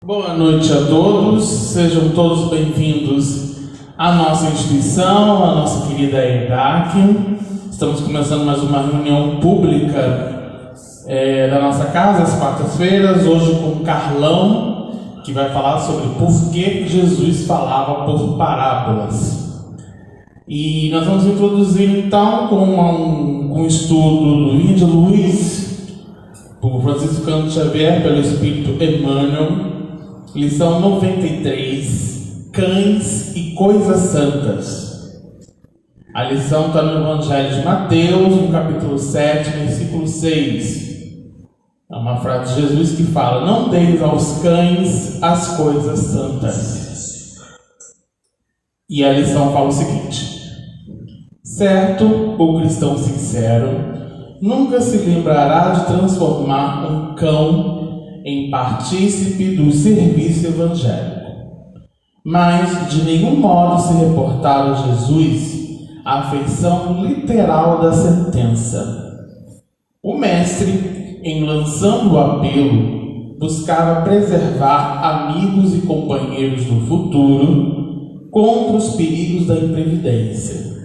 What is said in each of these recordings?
Boa noite a todos, sejam todos bem-vindos à nossa instituição, à nossa querida EDAC. Estamos começando mais uma reunião pública da nossa casa, às quartas-feiras, hoje com o Carlão, que vai falar sobre por que Jesus falava por parábolas. E nós vamos introduzir então com um estudo do Índio Luiz, por Francisco Cândido Xavier, pelo Espírito Emmanuel. Lição 93, Cães e Coisas Santas. A lição está no Evangelho de Mateus, no capítulo 7, versículo 6. É uma frase de Jesus que fala: não deis aos cães as coisas santas. E a lição fala o seguinte: certo, o cristão sincero nunca se lembrará de transformar um cão em partícipe do serviço evangélico, mas de nenhum modo se reportar a Jesus a afeição literal da sentença. O mestre, em lançando o apelo, buscava preservar amigos e companheiros do futuro contra os perigos da imprevidência.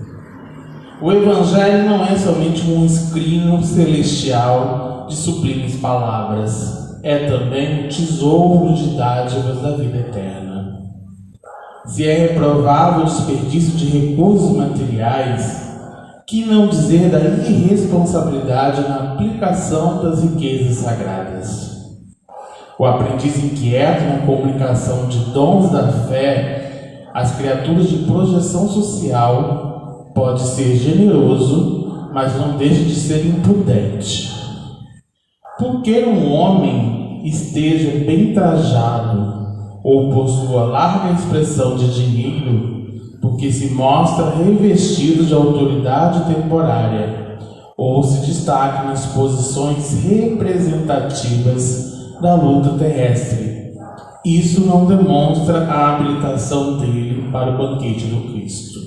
O evangelho não é somente um escrino celestial de sublimes palavras, é também um tesouro de dádivas da vida eterna. Se é reprovável o desperdício de recursos materiais, que não dizer da irresponsabilidade na aplicação das riquezas sagradas? O aprendiz inquieto na comunicação de dons da fé às criaturas de projeção social pode ser generoso, mas não deixa de ser imprudente. Porque um homem esteja bem trajado ou possua larga expressão de dinheiro, porque se mostra revestido de autoridade temporária, ou se destaca nas posições representativas da luta terrestre, isso não demonstra a habilitação dele para o banquete do Cristo.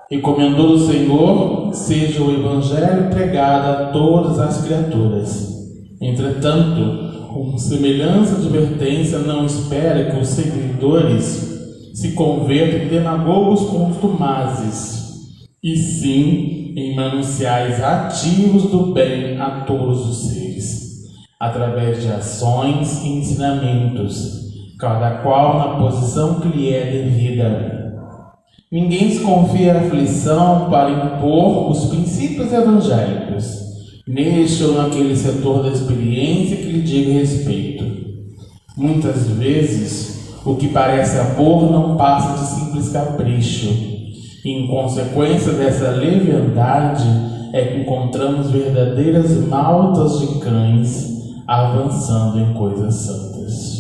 Recomendou o Senhor seja o Evangelho pregado a todas as criaturas. Entretanto, com semelhança advertência, não espera que os seguidores se convertam em demagogos contumazes, e sim em mananciais ativos do bem a todos os seres, através de ações e ensinamentos, cada qual na posição que lhe é devida. Ninguém se confia à aflição para impor os princípios evangélicos, neste ou naquele setor da experiência que lhe diga respeito. Muitas vezes, o que parece amor não passa de simples capricho, e em consequência dessa leviandade é que encontramos verdadeiras maltas de cães avançando em coisas santas.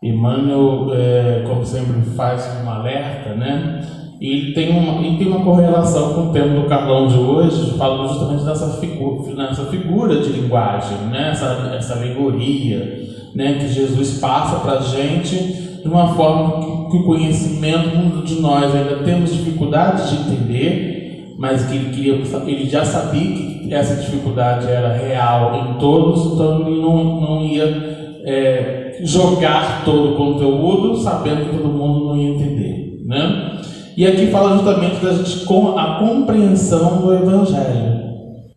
Emmanuel, como sempre, faz um alerta, né? E ele tem uma correlação com o tema do Carlão de hoje, falando justamente nessa figura de linguagem, né? essa alegoria, né? Que Jesus passa para a gente de uma forma que o conhecimento, muitos de nós ainda temos dificuldade de entender, mas que ele já sabia que essa dificuldade era real em todos, então ele não ia jogar todo o conteúdo sabendo que todo mundo não ia entender, né? E aqui fala justamente da gente com a compreensão do Evangelho,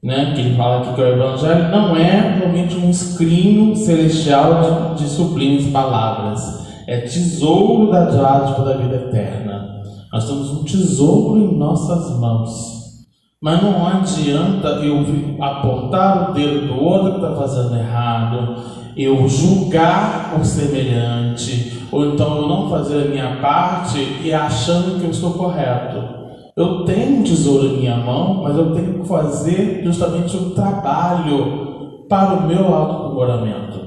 né? Que ele fala aqui que o Evangelho não é realmente um escrino celestial de sublimes palavras, é tesouro da dádiva da vida eterna. Nós temos um tesouro em nossas mãos. Mas não adianta eu apontar o dedo do outro que está fazendo errado, eu julgar o semelhante, ou então eu não fazer a minha parte e achando que eu estou correto. Eu tenho um tesouro em minha mão, mas eu tenho que fazer justamente um trabalho para o meu autoaprimoramento.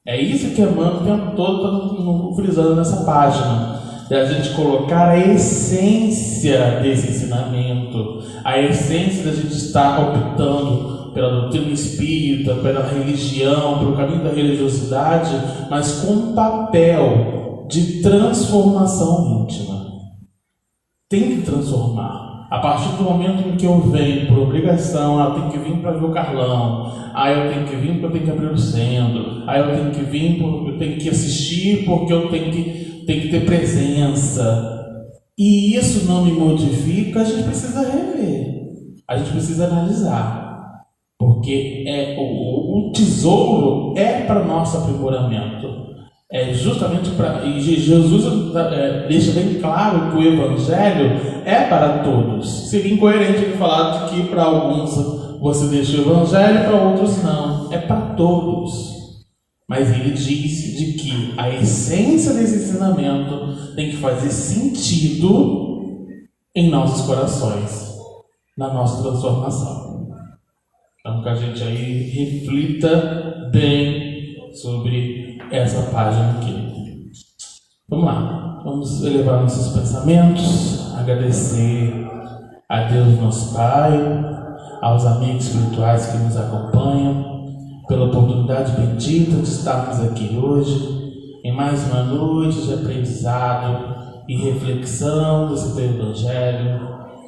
É isso que Emmanuel o tempo todo está frisando nessa página. De a gente colocar a essência desse ensinamento, a essência da gente estar optando pela doutrina espírita, pela religião, pelo caminho da religiosidade, mas com um papel de transformação íntima. Tem que transformar. A partir do momento em que eu venho por obrigação, eu tenho que vir para ver o Carlão, aí eu tenho que vir porque eu tenho que abrir o centro, aí eu tenho que vir porque eu tenho que assistir, porque eu tenho que ter presença. E isso não me modifica, a gente precisa rever, a gente precisa analisar, porque o tesouro é para nosso aprimoramento. É justamente para. E Jesus deixa bem claro que o Evangelho é para todos. Seria incoerente ele falar de que para alguns você deixa o Evangelho, para outros não. É para todos. Mas ele diz de que a essência desse ensinamento tem que fazer sentido em nossos corações, na nossa transformação. Então que a gente aí reflita bem sobre essa página aqui. Vamos lá, vamos elevar nossos pensamentos, agradecer a Deus nosso Pai, aos amigos espirituais que nos acompanham, pela oportunidade bendita de estarmos aqui hoje, em mais uma noite de aprendizado e reflexão desse teu Evangelho,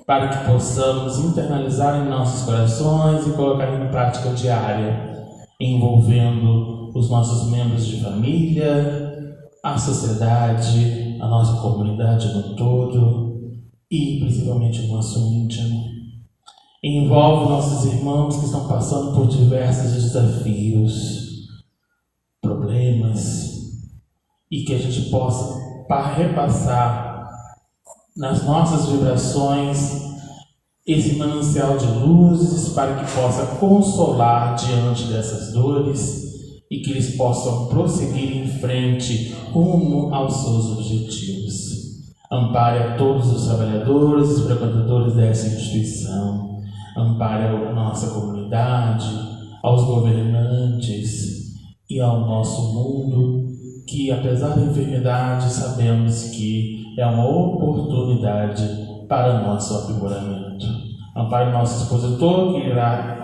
para que possamos internalizar em nossos corações e colocar em prática diária, envolvendo os nossos membros de família, a sociedade, a nossa comunidade no todo e principalmente o nosso íntimo. Envolve nossos irmãos que estão passando por diversos desafios, problemas, e que a gente possa repassar nas nossas vibrações esse manancial de luzes para que possa consolar diante dessas dores e que eles possam prosseguir em frente rumo aos seus objetivos. Ampare a todos os trabalhadores e frequentadores dessa instituição. Ampare a nossa comunidade, aos governantes e ao nosso mundo, que apesar da enfermidade sabemos que é uma oportunidade para nosso aprimoramento. Ampare o nosso expositor, que irá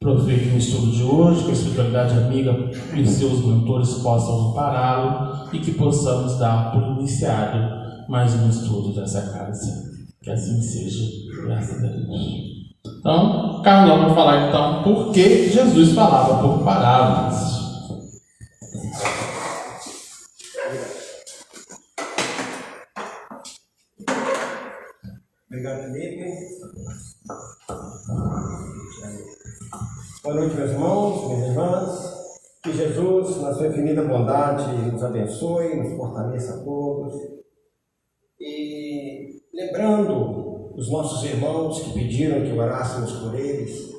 proferir o estudo de hoje, que a espiritualidade amiga e seus mentores possam ampará-lo e que possamos dar por iniciado mais um estudo dessa casa. Que assim seja, graças a Deus. Então, Carlão vai falar então por que Jesus falava por parábolas. Obrigado, Felipe. Boa noite, meus irmãos, minhas irmãs. Que Jesus, na sua infinita bondade, nos abençoe, nos fortaleça a todos. E lembrando os nossos irmãos que pediram que orássemos por eles,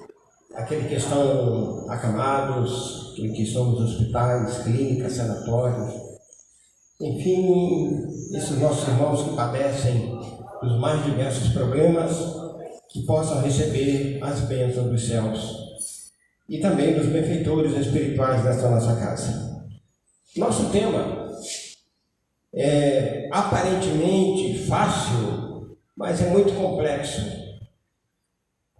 aqueles que estão acamados, que estão nos hospitais, clínicas, sanatórios, enfim, esses nossos irmãos que padecem dos mais diversos problemas, que possam receber as bênçãos dos céus e também dos benfeitores espirituais desta nossa casa. Nosso tema é aparentemente fácil, mas é muito complexo,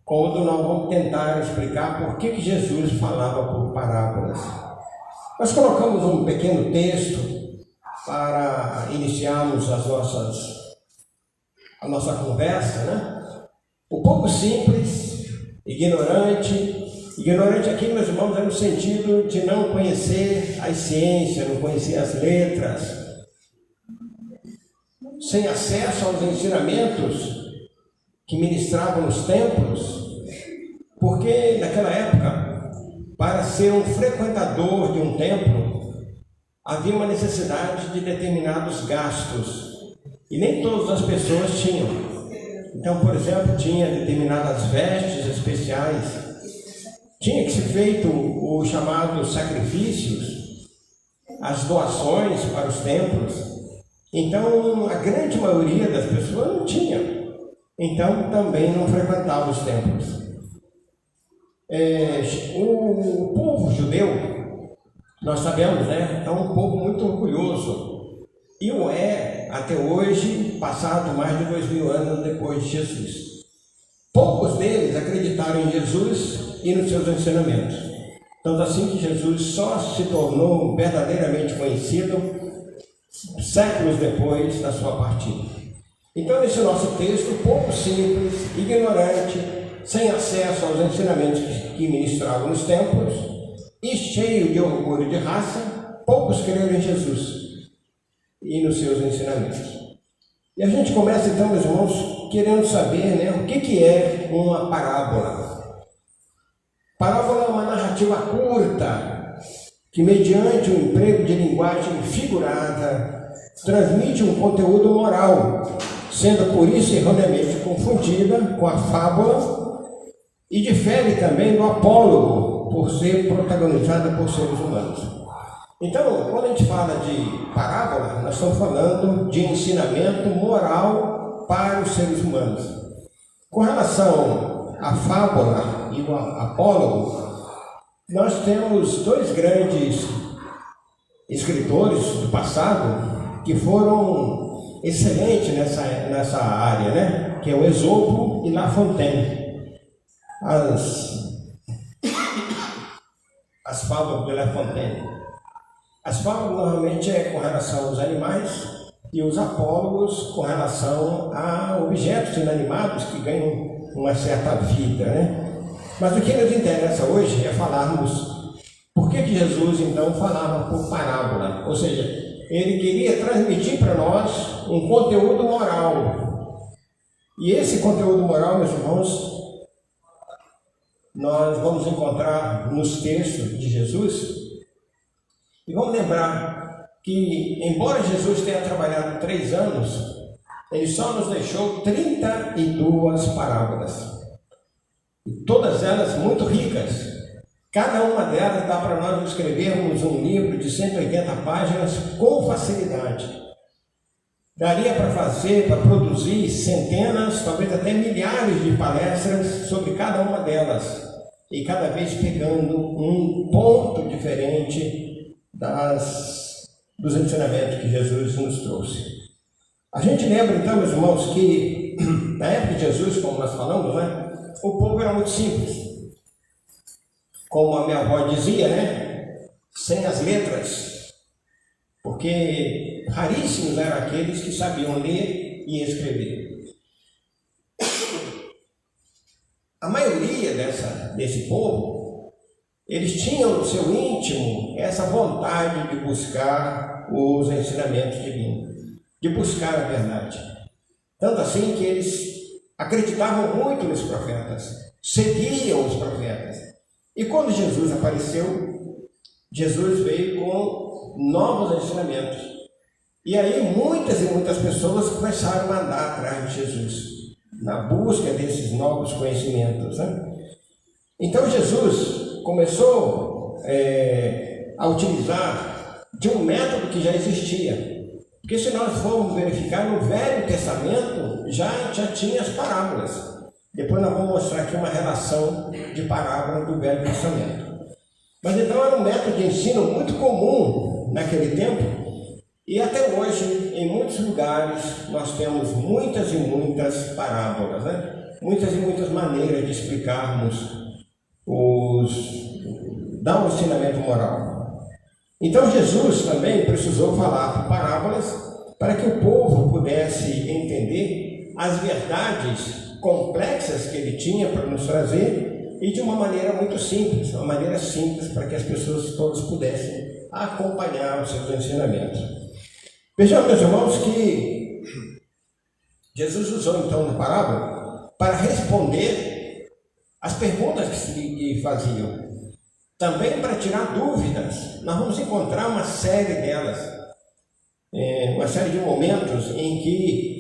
quando nós vamos tentar explicar por que Jesus falava por parábolas. Nós colocamos um pequeno texto para iniciarmos a nossa conversa, né? Um pouco simples, ignorante aqui, meus irmãos, é no sentido de não conhecer as ciências, não conhecer as letras, sem acesso aos ensinamentos que ministravam nos templos, porque naquela época, para ser um frequentador de um templo, havia uma necessidade de determinados gastos, e nem todas as pessoas tinham. Então, por exemplo, tinha determinadas vestes especiais, tinha que ser feito os chamados sacrifícios, as doações para os templos. Então, a grande maioria das pessoas não tinha, então também não frequentava os templos. O povo judeu, nós sabemos, né, é um povo muito orgulhoso, e o é até hoje, passado mais de 2000 anos depois de Jesus. Poucos deles acreditaram em Jesus e nos seus ensinamentos. Tanto assim que Jesus só se tornou verdadeiramente conhecido séculos depois da sua partida. Então, nesse nosso texto, um pouco simples, ignorante, sem acesso aos ensinamentos que ministravam nos templos e cheio de orgulho de raça, poucos creram em Jesus e nos seus ensinamentos. E a gente começa então, meus irmãos, querendo saber, o que é uma parábola. Parábola é uma narrativa curta, que mediante um emprego de linguagem figurada, transmite um conteúdo moral, sendo por isso erroneamente confundida com a fábula e difere também do apólogo, por ser protagonizada por seres humanos. Então, quando a gente fala de parábola, nós estamos falando de ensinamento moral para os seres humanos. Com relação à fábula e o apólogo, nós temos dois grandes escritores do passado que foram excelentes nessa área, que é o Esopo e La Fontaine. As fábulas de La Fontaine. As fábulas normalmente é com relação aos animais e os apólogos com relação a objetos inanimados que ganham uma certa vida, Mas o que nos interessa hoje é falarmos por que Jesus então falava por parábola, ou seja, ele queria transmitir para nós um conteúdo moral. E esse conteúdo moral, meus irmãos, nós vamos encontrar nos textos de Jesus. E vamos lembrar que, embora Jesus tenha trabalhado 3 anos, ele só nos deixou 32 parábolas. E todas elas muito ricas. Cada uma delas dá para nós escrevermos um livro de 180 páginas com facilidade. Daria para produzir centenas, talvez até milhares de palestras sobre cada uma delas. E cada vez pegando um ponto diferente dos ensinamentos que Jesus nos trouxe. A gente lembra então, meus irmãos, que na época de Jesus, como nós falamos, o povo era muito simples. Como a minha avó dizia, sem as letras, porque raríssimos eram aqueles que sabiam ler e escrever. A maioria desse povo, eles tinham no seu íntimo essa vontade de buscar os ensinamentos divinos, de buscar a verdade. Tanto assim que eles acreditavam muito nos profetas, seguiam os profetas. E quando Jesus apareceu, Jesus veio com novos ensinamentos. E aí muitas e muitas pessoas começaram a andar atrás de Jesus, na busca desses novos conhecimentos. Então Jesus começou a utilizar de um método que já existia. Porque se nós formos verificar, no Velho Testamento já tinha as parábolas. Depois nós vamos mostrar aqui uma relação de parábola do Velho Testamento. Mas então era um método de ensino muito comum naquele tempo. E até hoje, em muitos lugares, nós temos muitas e muitas parábolas, muitas e muitas maneiras de explicarmos dar um ensinamento moral. Então Jesus também precisou falar por parábolas para que o povo pudesse entender as verdades complexas que ele tinha para nos trazer e de uma maneira muito simples, uma maneira simples para que as pessoas todas pudessem acompanhar os seus ensinamentos. Vejam, meus irmãos, que Jesus usou então a parábola para responder as perguntas que faziam, também para tirar dúvidas. Nós vamos encontrar uma série delas, uma série de momentos em que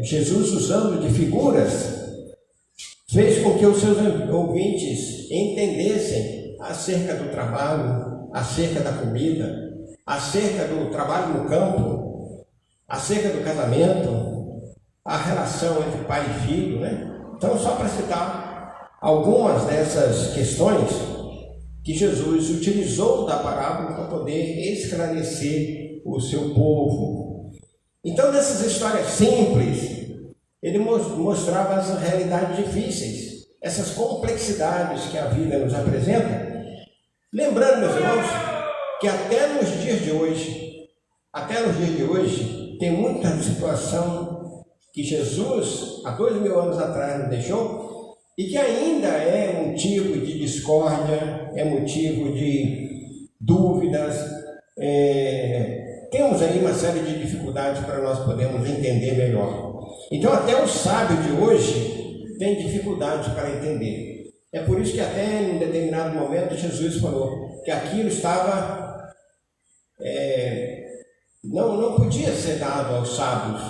Jesus, usando de figuras, fez com que os seus ouvintes entendessem acerca do trabalho, acerca da comida, acerca do trabalho no campo, acerca do casamento, a relação entre pai e filho, Então, só para citar algumas dessas questões que Jesus utilizou da parábola para poder esclarecer o seu povo. Então, nessas histórias simples, ele mostrava as realidades difíceis, essas complexidades que a vida nos apresenta. Lembrando, meus irmãos, que até nos dias de hoje, tem muita situação que Jesus, há 2000 anos atrás, nos deixou, e que ainda é motivo de discórdia, é motivo de dúvidas. Temos aí uma série de dificuldades para nós podermos entender melhor. Então até o sábio de hoje tem dificuldades para entender. É por isso que até em um determinado momento Jesus falou que aquilo estava, não podia ser dado aos sábios,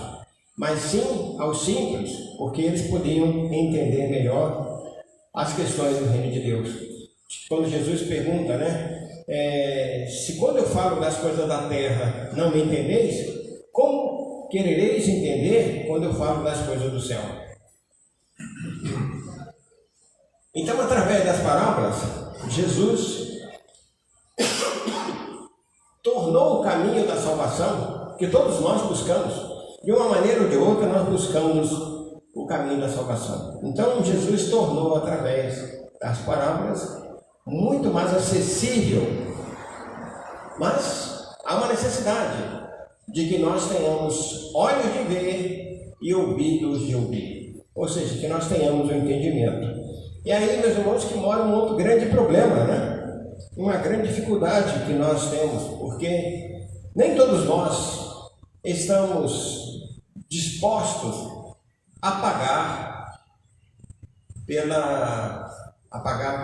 mas sim aos simples, porque eles podiam entender melhor as questões do reino de Deus. Quando Jesus pergunta, se quando eu falo das coisas da terra não me entendeis, como querereis entender quando eu falo das coisas do céu? Então, através das parábolas, Jesus tornou o caminho da salvação, que todos nós buscamos. De uma maneira ou de outra, nós buscamos o caminho da salvação. Então, Jesus tornou, através das parábolas, muito mais acessível. Mas há uma necessidade de que nós tenhamos olhos de ver e ouvidos de ouvir. Ou seja, que nós tenhamos o entendimento. E aí, meus irmãos, que mora um outro grande problema, uma grande dificuldade que nós temos, porque nem todos nós estamos dispostos a pagar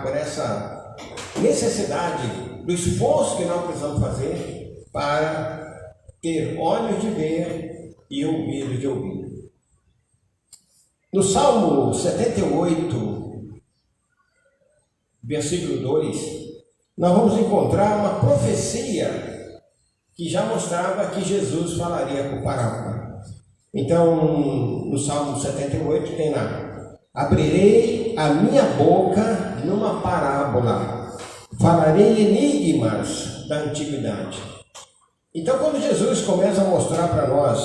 por essa necessidade do esforço que nós precisamos fazer para ter olhos de ver e ouvidos de ouvir. No Salmo 78, versículo 2, nós vamos encontrar uma profecia que já mostrava que Jesus falaria por parábola. Então, no Salmo 78 tem lá: abrirei a minha boca numa parábola, falarei enigmas da antiguidade. Então, quando Jesus começa a mostrar para nós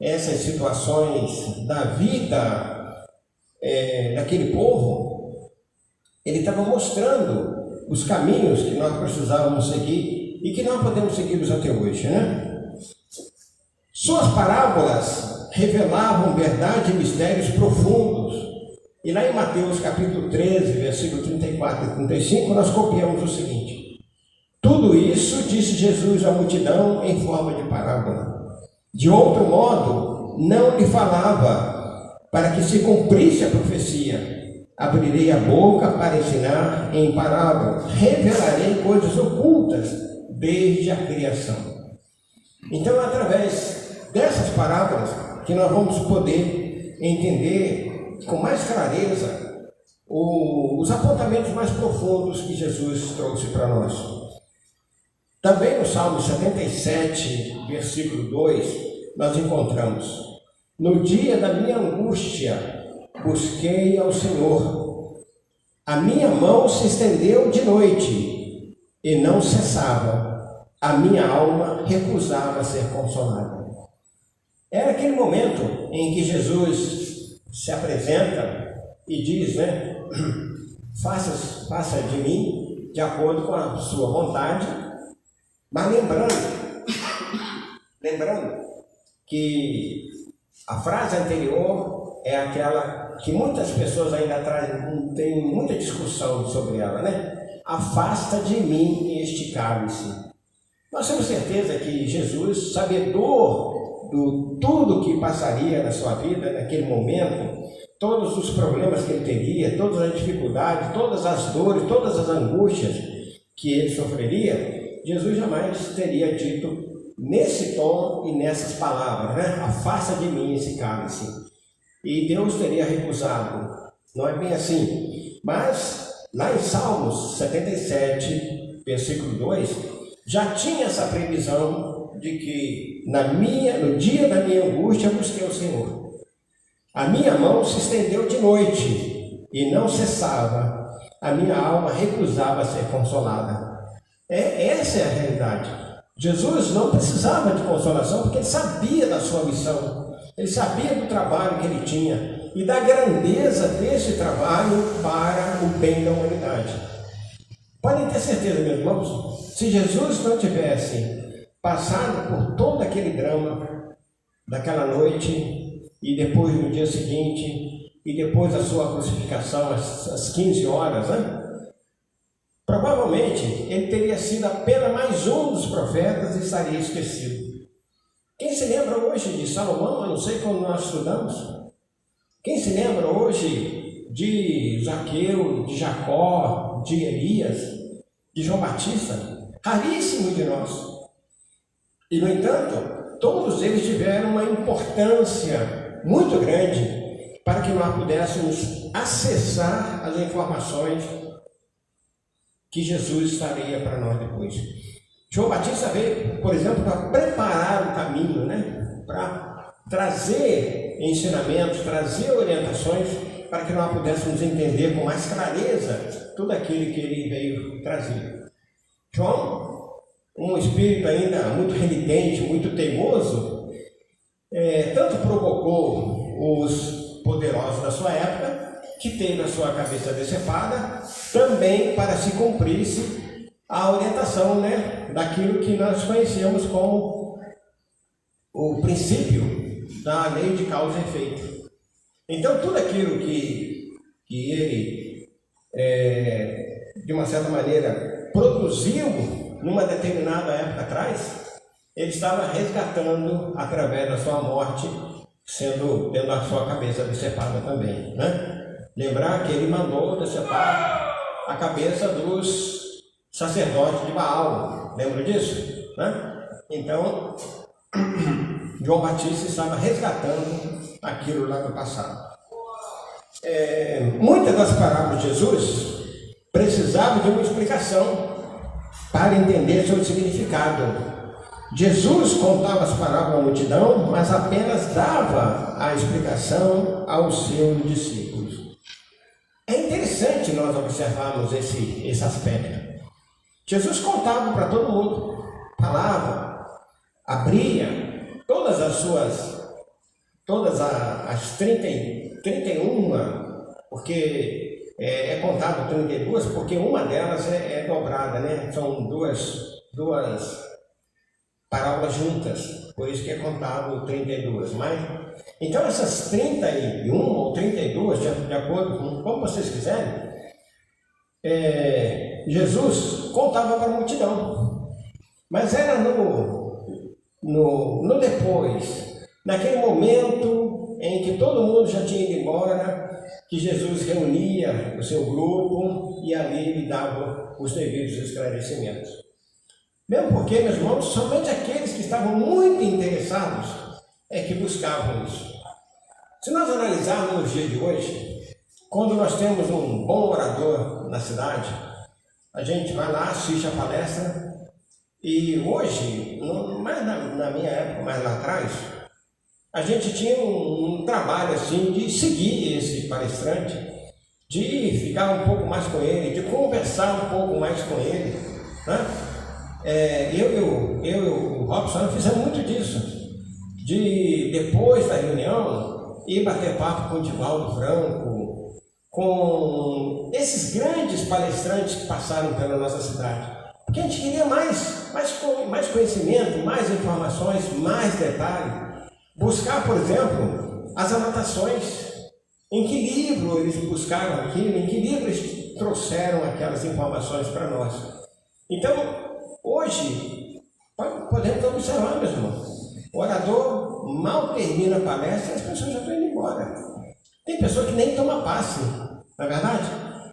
essas situações da vida daquele povo, ele estava mostrando os caminhos que nós precisávamos seguir e que nós podemos segui-los até hoje, Suas parábolas revelavam verdade e mistérios profundos. E lá em Mateus capítulo 13, versículo 34 e 35, nós copiamos o seguinte: tudo isso disse Jesus à multidão em forma de parábola. De outro modo, não lhe falava, para que se cumprisse a profecia. Abrirei a boca para ensinar em parábola, revelarei coisas ocultas desde a criação. Então, através dessas parábolas, que nós vamos poder entender com mais clareza os apontamentos mais profundos que Jesus trouxe para nós. Também no Salmo 77, versículo 2, nós encontramos: no dia da minha angústia, busquei ao Senhor. A minha mão se estendeu de noite e não cessava. A minha alma recusava ser consolada. Era aquele momento em que Jesus se apresenta e diz, faça de mim de acordo com a sua vontade, mas lembrando que a frase anterior é aquela que muitas pessoas ainda têm muita discussão sobre ela, Afasta de mim este cálice. Nós temos certeza que Jesus, sabedor de tudo que passaria na sua vida naquele momento, todos os problemas que ele teria, todas as dificuldades, todas as dores, todas as angústias que ele sofreria, Jesus jamais teria dito nesse tom e nessas palavras, afasta de mim esse cálice. E Deus teria recusado. Não é bem assim. Mas lá em Salmos 77, versículo 2, já tinha essa previsão de que no dia da minha angústia busquei o Senhor. A minha mão se estendeu de noite e não cessava. A minha alma recusava ser consolada. Essa é a realidade. Jesus não precisava de consolação porque ele sabia da sua missão. Ele sabia do trabalho que ele tinha e da grandeza desse trabalho para o bem da humanidade. Podem ter certeza, meus irmãos, se Jesus não tivesse passado por todo aquele drama daquela noite, e depois no dia seguinte, e depois da sua crucificação às 15 horas, né? Provavelmente ele teria sido apenas mais um dos profetas e estaria esquecido. Quem se lembra hoje de Salomão, a não sei quando nós estudamos? Quem se lembra hoje de Zaqueu, de Jacó, de Elias, de João Batista? Raríssimo de nós. E, no entanto, todos eles tiveram uma importância muito grande para que nós pudéssemos acessar as informações que Jesus estaria para nós depois. João Batista veio, por exemplo, para preparar o caminho, né? Para trazer ensinamentos, trazer orientações para que nós pudéssemos entender com mais clareza tudo aquilo que ele veio trazer. João, um espírito ainda muito renitente, muito teimoso, tanto provocou os poderosos da sua época, que teve a sua cabeça decepada, também para se cumprisse a orientação, né, daquilo que nós conhecemos como o princípio da lei de causa e efeito. Então, tudo aquilo que ele, de uma certa maneira, produziu numa determinada época atrás, ele estava resgatando através da sua morte, tendo a sua cabeça decepada também, né? Lembrar que ele mandou decepar a cabeça dos sacerdote de Baal, lembra disso? Né? Então, João Batista estava resgatando aquilo lá do passado. Muitas das parábolas de Jesus precisavam de uma explicação para entender seu significado. Jesus contava as parábolas à multidão, mas apenas dava a explicação aos seus discípulos. É interessante nós observarmos esse aspecto. Jesus contava para todo mundo, falava, abria todas as 31, porque é contado 32, porque uma delas é dobrada, né? São duas parábolas juntas, por isso que é contado 32. Então essas 31 ou 32, de acordo com como vocês quiserem, Jesus contava para a multidão, mas era no depois, naquele momento em que todo mundo já tinha ido embora, que Jesus reunia o seu grupo e ali lhe dava os devidos esclarecimentos. Mesmo porque, meus irmãos, somente aqueles que estavam muito interessados é que buscavam isso. Se nós analisarmos nos dias de hoje, quando nós temos um bom orador na cidade, a gente vai lá, assiste a palestra, e hoje, mais na minha época, mais lá atrás, a gente tinha um trabalho assim de seguir esse palestrante, de ficar um pouco mais com ele, de conversar um pouco mais com ele, né? Eu e o Robson fizemos muito disso, de depois da reunião ir bater papo com o Divaldo Franco, com esses grandes palestrantes que passaram pela nossa cidade, porque a gente queria mais conhecimento, mais informações, mais detalhes. Buscar, por exemplo, as anotações, em que livro eles buscaram aquilo, em que livro eles trouxeram aquelas informações para nós. Então, hoje, podemos observar, meus irmãos, o orador mal termina a palestra e as pessoas já estão indo embora. Tem pessoa que nem toma passe, não é verdade?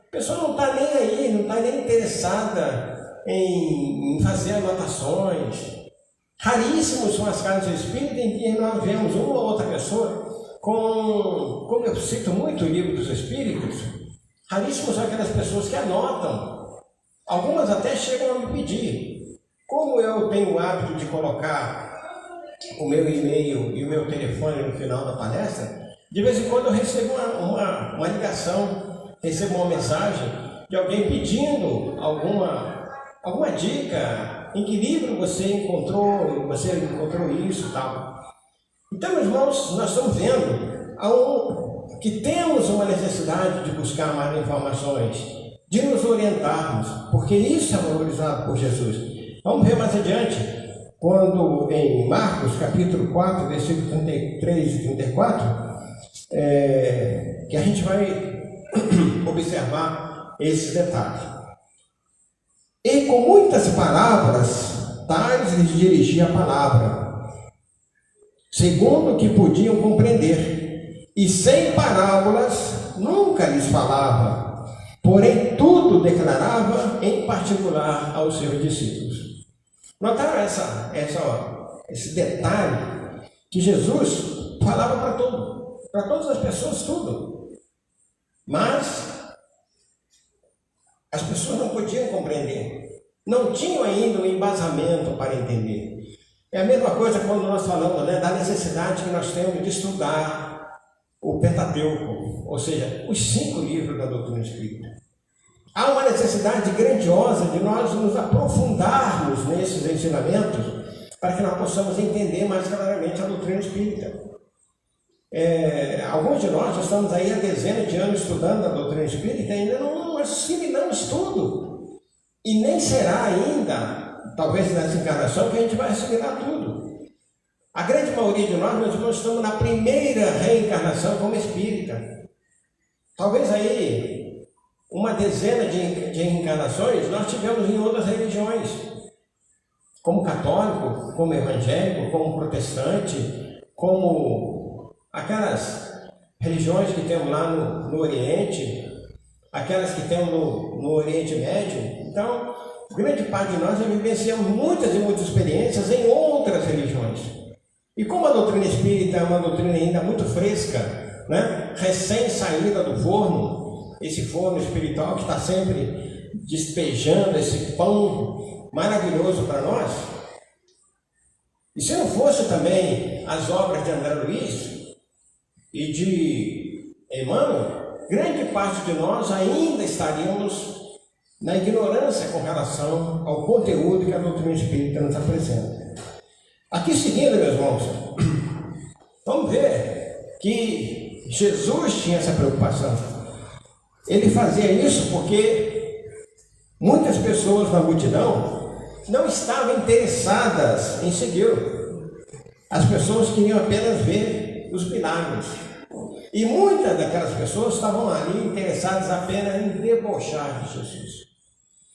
A pessoa não está nem aí, não está nem interessada em fazer anotações. Raríssimos são as casas espíritas em que nós vemos uma ou outra pessoa como eu cito muito o livro dos Espíritos, raríssimos são aquelas pessoas que anotam. Algumas até chegam a me pedir. Como eu tenho o hábito de colocar o meu e-mail e o meu telefone no final da palestra, de vez em quando eu recebo uma ligação, recebo uma mensagem de alguém pedindo alguma dica. Em que livro você encontrou isso e tal. Então, meus irmãos, nós estamos vendo que temos uma necessidade de buscar mais informações, de nos orientarmos, porque isso é valorizado por Jesus. Vamos ver mais adiante. quando em Marcos, capítulo 4, versículo 33 e 34, que a gente vai observar esses detalhes. E com muitas palavras, tais lhes dirigia a palavra, segundo o que podiam compreender, e sem parábolas nunca lhes falava, porém tudo declarava em particular aos seus discípulos. Notaram esse detalhe, que Jesus falava para todas as pessoas tudo, mas as pessoas não podiam compreender, não tinham ainda um embasamento para entender. É a mesma coisa quando nós falamos, né, da necessidade que nós temos de estudar o Pentateuco, ou seja, os 5 livros da doutrina espírita. Há uma necessidade grandiosa de nós nos aprofundarmos nesses ensinamentos para que nós possamos entender mais claramente a doutrina espírita. Alguns de nós já estamos aí há dezenas de anos estudando a doutrina espírita e ainda não assimilamos tudo. E nem será ainda, talvez nessa encarnação, que a gente vai assimilar tudo. A grande maioria de nós, meus irmãos, estamos na primeira reencarnação como espírita. Talvez aí uma dezena de reencarnações nós tivemos em outras religiões, como católico, como evangélico, como protestante, como aquelas religiões que temos lá no Oriente, aquelas que temos no Oriente Médio. Então, grande parte de nós já vivenciamos muitas e muitas experiências em outras religiões. E como a doutrina espírita é uma doutrina ainda muito fresca, né? Recém-saída do forno, esse forno espiritual que está sempre despejando esse pão maravilhoso para nós. E se não fosse também as obras de André Luiz e de Emmanuel, grande parte de nós ainda estaríamos na ignorância com relação ao conteúdo que a doutrina espírita nos apresenta. Aqui seguindo, meus irmãos, vamos ver que Jesus tinha essa preocupação. Ele fazia isso porque muitas pessoas na multidão não estavam interessadas em segui-lo. As pessoas queriam apenas ver os milagres. E muitas daquelas pessoas estavam ali interessadas apenas em debochar de Jesus.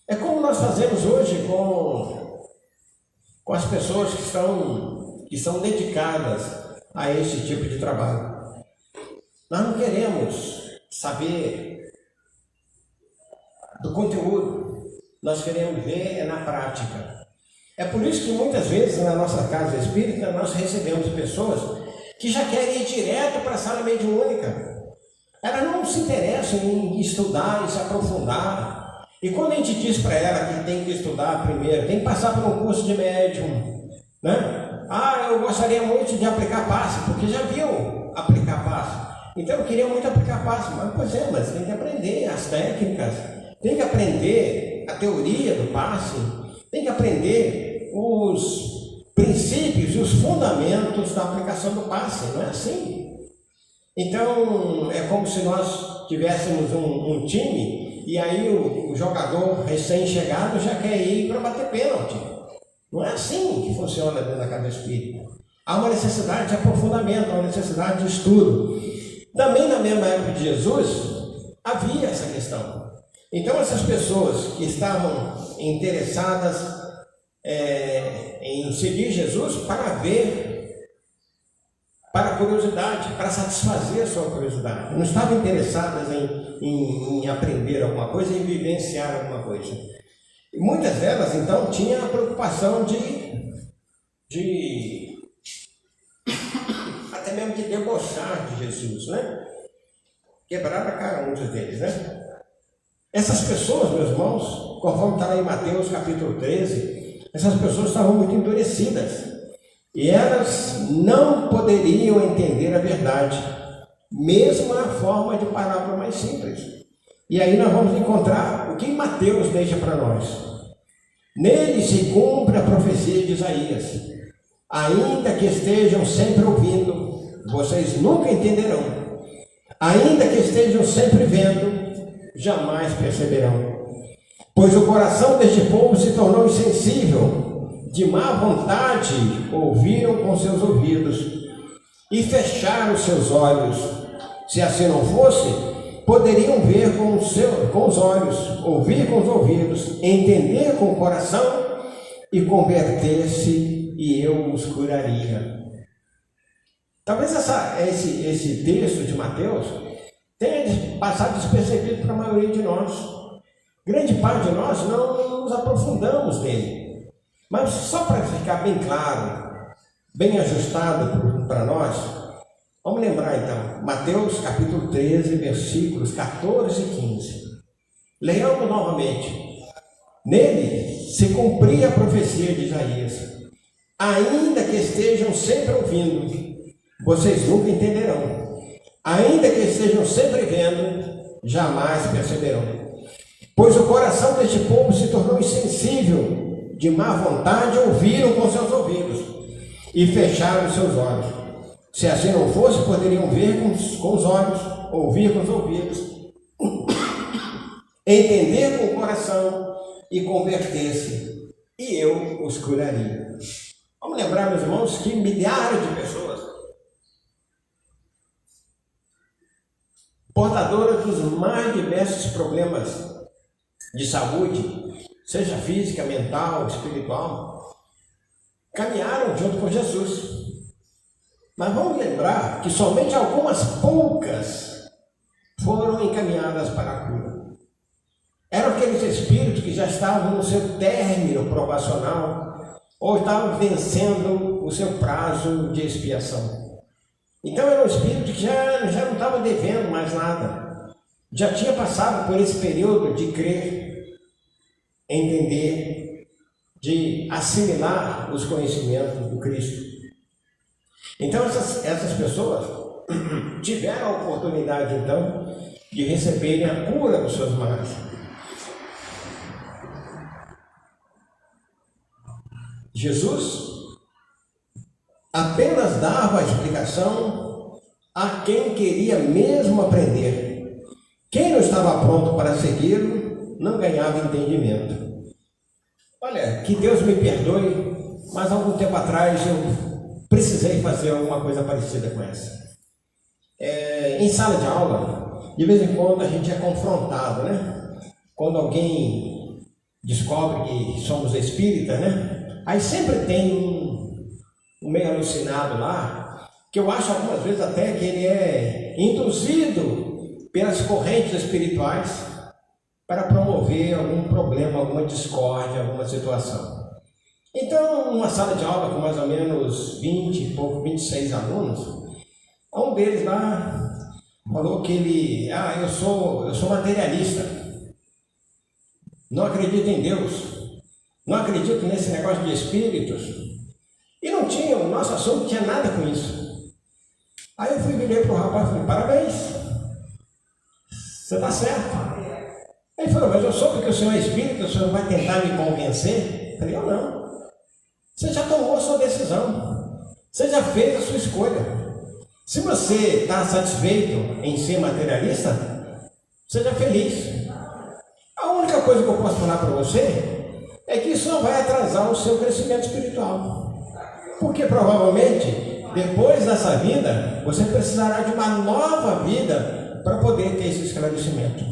É como nós fazemos hoje com as pessoas que são dedicadas a esse tipo de trabalho. Nós não queremos saber do conteúdo, nós queremos ver na prática. É por isso que muitas vezes na nossa casa espírita nós recebemos pessoas que já querem ir direto para a sala mediúnica. Elas não se interessam em estudar e se aprofundar. E quando a gente diz para ela que tem que estudar primeiro, tem que passar por um curso de médium, né? Eu gostaria muito de aplicar passe, porque já viu aplicar passe. Então eu queria muito aplicar passe, mas tem que aprender as técnicas, tem que aprender a teoria do passe, tem que aprender os princípios e os fundamentos da aplicação do passe, não é assim? Então é como se nós tivéssemos um time e aí o jogador recém-chegado já quer ir para bater pênalti. Não é assim que funciona dentro da casa espírita. Há uma necessidade de aprofundamento, há uma necessidade de estudo. Também na mesma época de Jesus havia essa questão. Então essas pessoas que estavam interessadas em seguir Jesus para ver, para curiosidade, para satisfazer a sua curiosidade. Não estavam interessadas em aprender alguma coisa, em vivenciar alguma coisa. E muitas delas, então, tinham a preocupação de até mesmo de debochar de Jesus, né? Quebraram a cara muitos deles, né? Essas pessoas, meus irmãos, conforme está lá em Mateus capítulo 13, essas pessoas estavam muito endurecidas. E elas não poderiam entender a verdade, mesmo na forma de palavra mais simples. E aí nós vamos encontrar o que Mateus deixa para nós. Nele se cumpre a profecia de Isaías. Ainda que estejam sempre ouvindo, vocês nunca entenderão. Ainda que estejam sempre vendo, jamais perceberão. Pois o coração deste povo se tornou insensível. de má vontade ouviram com seus ouvidos e fecharam seus olhos. Se assim não fosse, poderiam ver com os olhos, ouvir com os ouvidos, entender com o coração e converter-se, e eu os curaria. Talvez esse texto de Mateus tenha passado despercebido para a maioria de nós. Grande parte de nós não nos aprofundamos nele. Mas só para ficar bem claro, bem ajustado para nós, vamos lembrar então, Mateus capítulo 13, versículos 14 e 15. Leiamos novamente. Nele se cumpria a profecia de Isaías. Ainda que estejam sempre ouvindo, vocês nunca entenderão. Ainda que estejam sempre vendo, jamais perceberão. Pois o coração deste povo se tornou insensível, de má vontade ouviram com seus ouvidos e fecharam seus olhos. Se assim não fosse, poderiam ver com os olhos, ouvir com os ouvidos, entender com o coração e converter-se, e eu os curaria. Vamos lembrar, meus irmãos, que milhares de pessoas portadoras dos mais diversos problemas de saúde, seja física, mental, espiritual, caminharam junto com Jesus. Mas vamos lembrar que somente algumas poucas foram encaminhadas para a cura. Eram aqueles espíritos que já estavam no seu término provacional ou estavam vencendo o seu prazo de expiação. Então era um espírito que já não estava devendo mais nada. Já tinha passado por esse período de crer, entender, de assimilar os conhecimentos do Cristo. Então essas pessoas tiveram a oportunidade então de receberem a cura dos seus males. Jesus apenas dava a explicação a quem queria mesmo aprender. Quem não estava pronto para segui-lo não ganhava entendimento. Olha, que Deus me perdoe, mas algum tempo atrás eu precisei fazer alguma coisa parecida com essa. Em sala de aula, de vez em quando a gente é confrontado, né? Quando alguém descobre que somos espíritas, né? Aí sempre tem um meio alucinado lá, que eu acho algumas vezes até que ele é induzido pelas correntes espirituais para promover algum problema, alguma discórdia, alguma situação. Então, uma sala de aula com mais ou menos 26 alunos, um deles lá falou que ele, eu sou materialista, não acredito em Deus, não acredito nesse negócio de espíritos, e não tinha, o nosso assunto não tinha nada com isso. Aí eu virei para o rapaz e falei, parabéns, você está certo. Ele falou, mas eu soube que o senhor é espírita, o senhor vai tentar me convencer? Eu falei, eu não. Você já tomou a sua decisão. Você já fez a sua escolha. Se você está satisfeito em ser materialista, seja feliz. A única coisa que eu posso falar para você é que isso não vai atrasar o seu crescimento espiritual. Porque provavelmente, depois dessa vida, você precisará de uma nova vida para poder ter esse esclarecimento.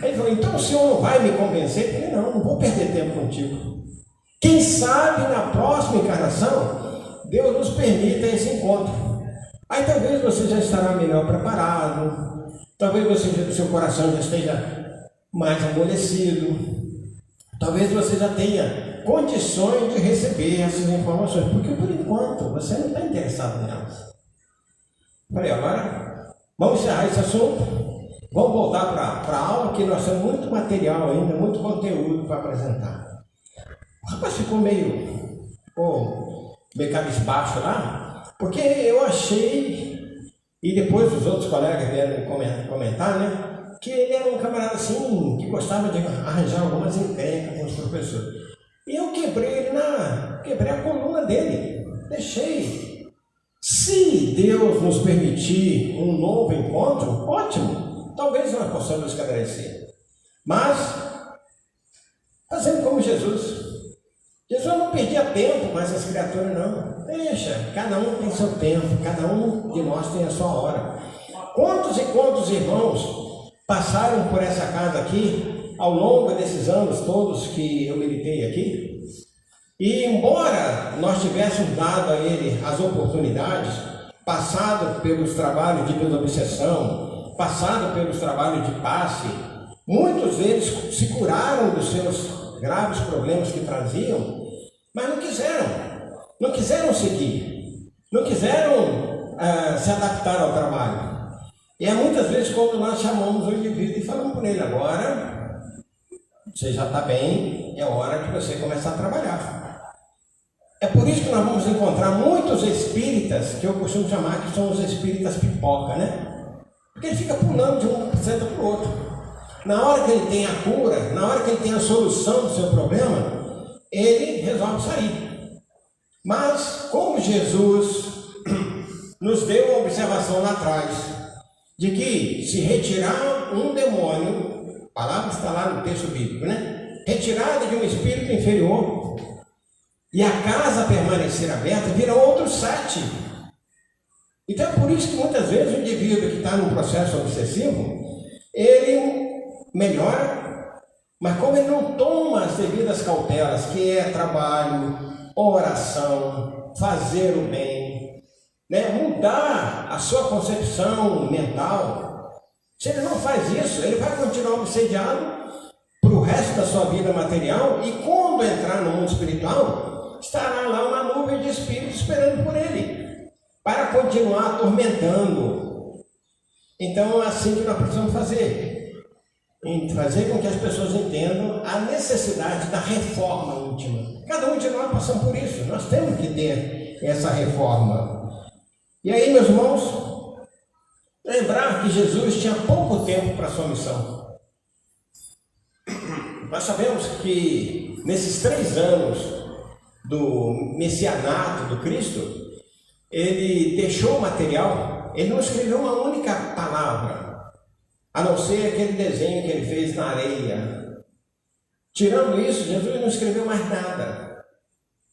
Ele falou, então o senhor não vai me convencer? Eu falei, não vou perder tempo contigo. Quem sabe na próxima encarnação, Deus nos permita esse encontro. Aí talvez você já estará melhor preparado, talvez o seu coração já esteja mais amolecido, talvez você já tenha condições de receber essas informações, porque por enquanto você não está interessado nelas. Falei, agora vamos encerrar esse assunto. Vamos voltar para a aula, que nós temos muito material ainda, muito conteúdo para apresentar. O rapaz ficou meio cabisbaixo lá, porque eu achei, e depois os outros colegas vieram comentar, né, que ele era um camarada assim, que gostava de arranjar algumas encrencas com os professores. E eu quebrei a coluna dele, deixei. Se Deus nos permitir um novo encontro, ótimo. Talvez nós possamos esclarecer. Mas, fazendo como Jesus, Jesus não perdia tempo com essas criaturas, não. Deixa, cada um tem seu tempo, cada um de nós tem a sua hora. Quantos e quantos irmãos passaram por essa casa aqui, ao longo desses anos todos que eu militei aqui? E embora nós tivéssemos dado a ele as oportunidades, passado pelos trabalhos de desobsessão, passado pelos trabalhos de passe, muitos deles se curaram dos seus graves problemas que traziam, mas não quiseram seguir, não quiseram se adaptar ao trabalho. E é muitas vezes quando nós chamamos o indivíduo e falamos por ele: agora você já está bem, é hora de você começar a trabalhar. É por isso que nós vamos encontrar muitos espíritas, que eu costumo chamar que são os espíritas pipoca, né? Porque ele fica pulando de um centro para o outro. Na hora que ele tem a cura, na hora que ele tem a solução do seu problema, ele resolve sair. Mas, como Jesus nos deu uma observação lá atrás, de que se retirar um demônio, a palavra está lá no texto bíblico, né? Retirada de um espírito inferior, e a casa permanecer aberta, virão outros 7. Então é por isso que muitas vezes o indivíduo que está num processo obsessivo, ele melhora, mas como ele não toma as devidas cautelas, que é trabalho, oração, fazer o bem, né? Mudar a sua concepção mental, se ele não faz isso, ele vai continuar obsediado para o resto da sua vida material, e quando entrar no mundo espiritual, estará lá uma nuvem de espíritos esperando por ele, para continuar atormentando. Então é assim que nós precisamos fazer com que as pessoas entendam a necessidade da reforma íntima. Cada um de nós passamos por isso, nós temos que ter essa reforma. E aí, meus irmãos, lembrar que Jesus tinha pouco tempo para a sua missão. Nós sabemos que nesses 3 anos do messianato do Cristo, ele deixou o material, ele não escreveu uma única palavra, a não ser aquele desenho que ele fez na areia. Tirando isso, Jesus não escreveu mais nada,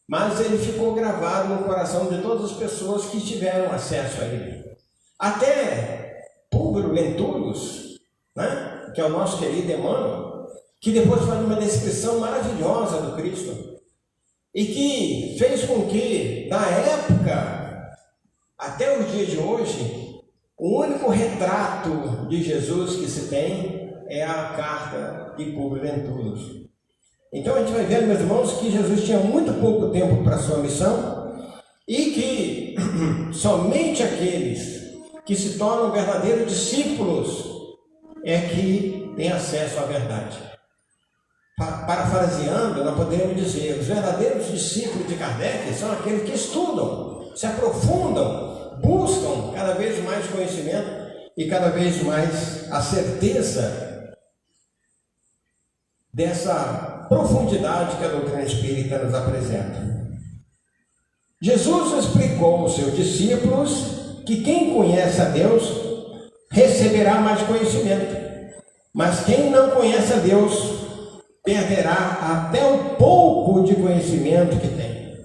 mas ele ficou gravado no coração de todas as pessoas que tiveram acesso a ele. Até Públio Lentulus, né, que é o nosso querido Emmanuel, que depois faz uma descrição maravilhosa do Cristo, e que fez com que, da época até os dias de hoje, o único retrato de Jesus que se tem é a carta de Públio Lentulus. Então a gente vai ver, meus irmãos, que Jesus tinha muito pouco tempo para a sua missão, e que somente aqueles que se tornam verdadeiros discípulos é que têm acesso à verdade. Parafraseando, nós podemos dizer: os verdadeiros discípulos de Kardec são aqueles que estudam, se aprofundam, buscam cada vez mais conhecimento e cada vez mais a certeza dessa profundidade que a doutrina espírita nos apresenta. Jesus explicou aos seus discípulos que quem conhece a Deus receberá mais conhecimento, mas quem não conhece a Deus perderá até o pouco de conhecimento que tem.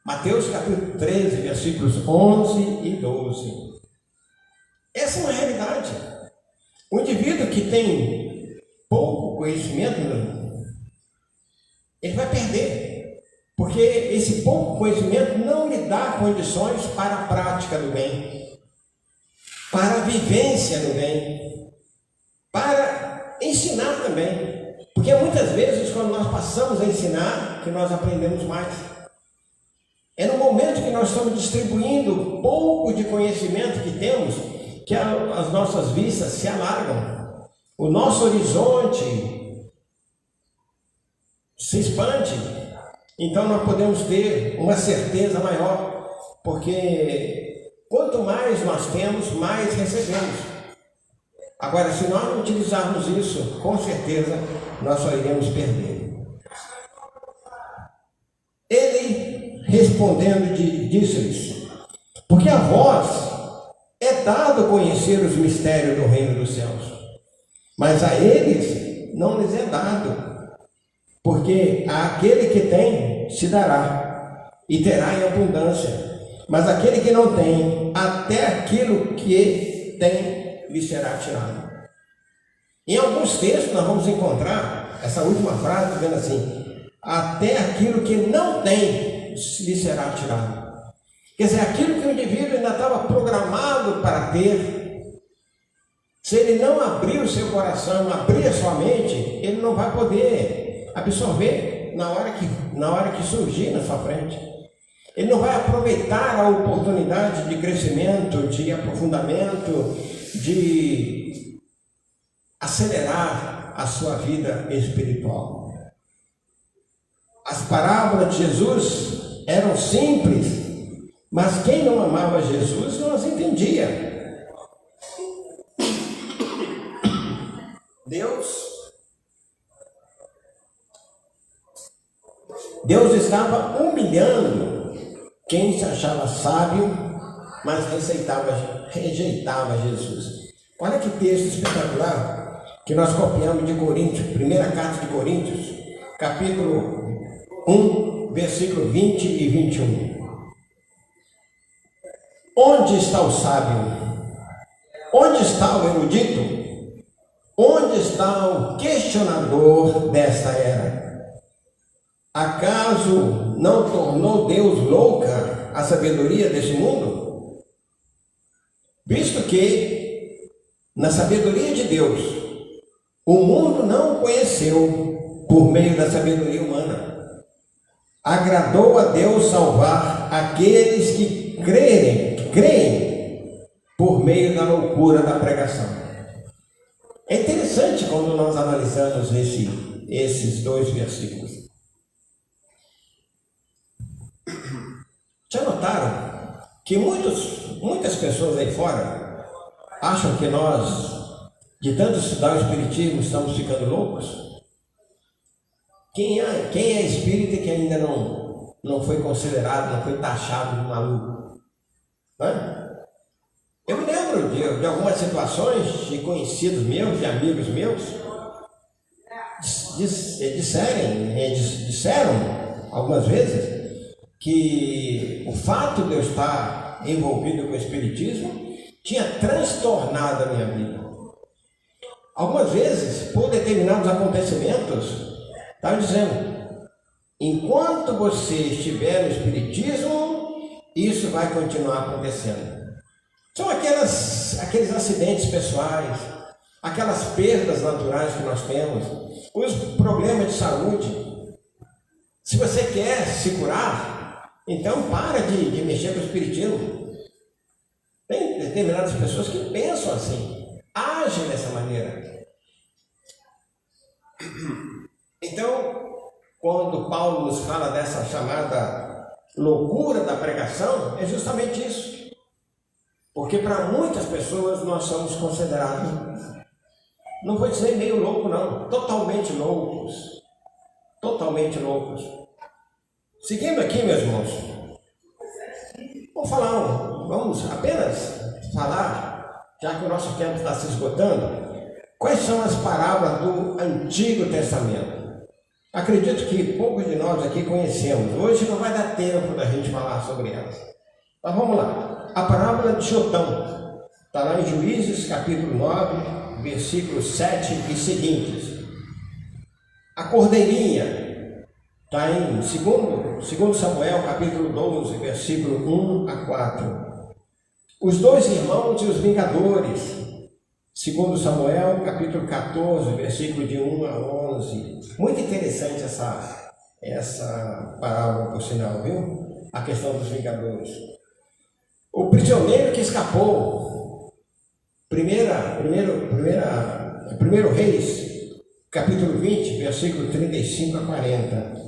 Mateus capítulo 13, versículos 11 e 12. Essa é uma realidade. O indivíduo que tem pouco conhecimento, ele vai perder, porque esse pouco conhecimento não lhe dá condições para a prática do bem, para a vivência do bem, para ensinar também. Porque muitas vezes, quando nós passamos a ensinar, que nós aprendemos mais. É no momento que nós estamos distribuindo pouco de conhecimento que temos, que as nossas vistas se alargam, o nosso horizonte se expande. Então nós podemos ter uma certeza maior, porque quanto mais nós temos, mais recebemos. Agora, se nós não utilizarmos isso, com certeza nós só iremos perder. Ele, respondendo, disse-lhes: porque a vós é dado conhecer os mistérios do reino dos céus, mas a eles não lhes é dado. Porque aquele que tem se dará e terá em abundância, mas aquele que não tem, até aquilo que tem lhe será tirado. Em alguns textos nós vamos encontrar essa última frase dizendo assim: até aquilo que não tem lhe será tirado. Quer dizer, aquilo que o indivíduo ainda estava programado para ter, se ele não abrir o seu coração, abrir a sua mente, ele não vai poder absorver na hora que surgir na sua frente. Ele não vai aproveitar a oportunidade de crescimento, de aprofundamento, de acelerar a sua vida espiritual. As parábolas de Jesus eram simples, mas quem não amava Jesus não as entendia. Deus estava humilhando quem se achava sábio, mas rejeitava Jesus. Olha que texto espetacular que nós copiamos de Coríntios, primeira carta de Coríntios, capítulo 1, versículo 20 e 21. Onde está o sábio? Onde está o erudito? Onde está o questionador desta era? Acaso não tornou Deus louca a sabedoria deste mundo? Visto que, na sabedoria de Deus, o mundo não o conheceu por meio da sabedoria humana. Agradou a Deus salvar aqueles que creem por meio da loucura da pregação. É interessante quando nós analisamos esses dois versículos. Já notaram que muitas pessoas aí fora acham que nós, de tanto estudar o Espiritismo, estamos ficando loucos? Quem é espírita que ainda não foi considerado, não foi taxado de maluco? Não é? Eu me lembro de algumas situações de conhecidos meus, de amigos meus, disseram algumas vezes que o fato de eu estar envolvido com o Espiritismo tinha transtornado a minha vida. Algumas vezes, por determinados acontecimentos, estavam dizendo: enquanto você estiver no Espiritismo, isso vai continuar acontecendo. São aqueles acidentes pessoais, aquelas perdas naturais que nós temos, os problemas de saúde. Se você quer se curar, então para de mexer com o Espiritismo. Tem determinadas pessoas que pensam assim, agem dessa maneira. Então, quando Paulo nos fala dessa chamada loucura da pregação, é justamente isso. Porque para muitas pessoas nós somos considerados, não vou dizer meio louco não, totalmente loucos. Totalmente loucos. Seguindo aqui, meus irmãos, vamos apenas falar, já que o nosso tempo está se esgotando, quais são as parábolas do Antigo Testamento. Acredito que poucos de nós aqui conhecemos. Hoje não vai dar tempo da gente falar sobre elas. Mas vamos lá. A parábola de Jotão está lá em Juízes, capítulo 9, versículos 7 e seguintes. A cordeirinha está em 2 Samuel, capítulo 12, versículo 1 a 4. Os dois irmãos e os vingadores, 2 Samuel, capítulo 14, versículo de 1 a 11. Muito interessante essa parábola, por sinal, viu? A questão dos vingadores. O prisioneiro que escapou, 1 Reis, capítulo 20, versículo 35 a 40.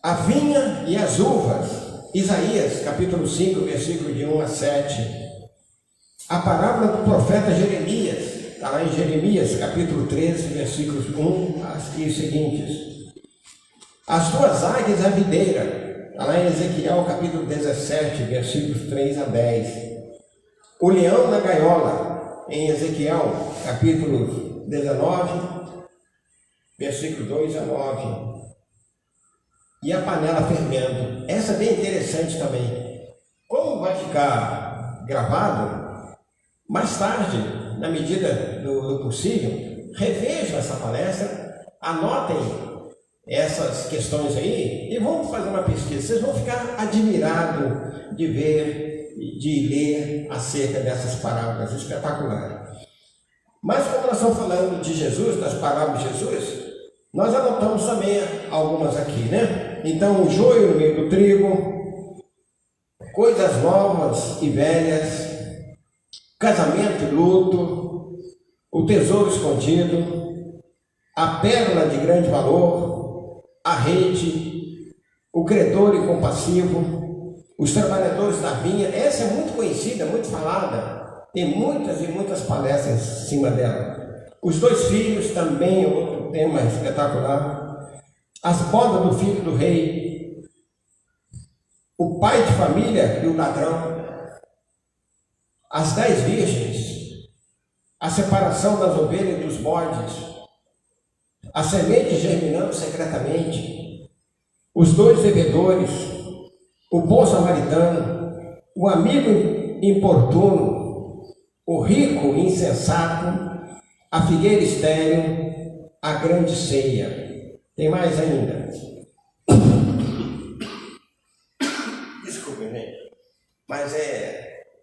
A vinha e as uvas, Isaías, capítulo 5, versículo de 1 a 7. A parábola do profeta Jeremias, está lá em Jeremias, capítulo 13, versículos 1 e seguintes. As duas águias à videira, está lá em Ezequiel, capítulo 17, versículos 3 a 10. O leão na gaiola, em Ezequiel, capítulo 19, versículo 2 a 9. E a panela fervendo. Essa é bem interessante também. Como vai ficar gravado, mais tarde, na medida do possível, revejam essa palestra, anotem essas questões aí e vamos fazer uma pesquisa. Vocês vão ficar admirados de ver, de ler acerca dessas parábolas espetaculares. Mas como nós estamos falando de Jesus, das parábolas de Jesus, nós anotamos também algumas aqui, né? Então, o joio no meio do trigo, coisas novas e velhas, casamento e luto, o tesouro escondido, a pérola de grande valor, a rede, o credor incompassivo, os trabalhadores da vinha. Essa é muito conhecida, muito falada, tem muitas e muitas palestras em cima dela. Os dois filhos também é outro tema espetacular. As bodas do filho do rei, o pai de família e o ladrão, as 10 virgens, a separação das ovelhas e dos bodes, a semente germinando secretamente, os 2 devedores, o bom samaritano, o amigo importuno, o rico insensato, a figueira estéril, a grande ceia. Tem mais ainda. Desculpe, gente. Mas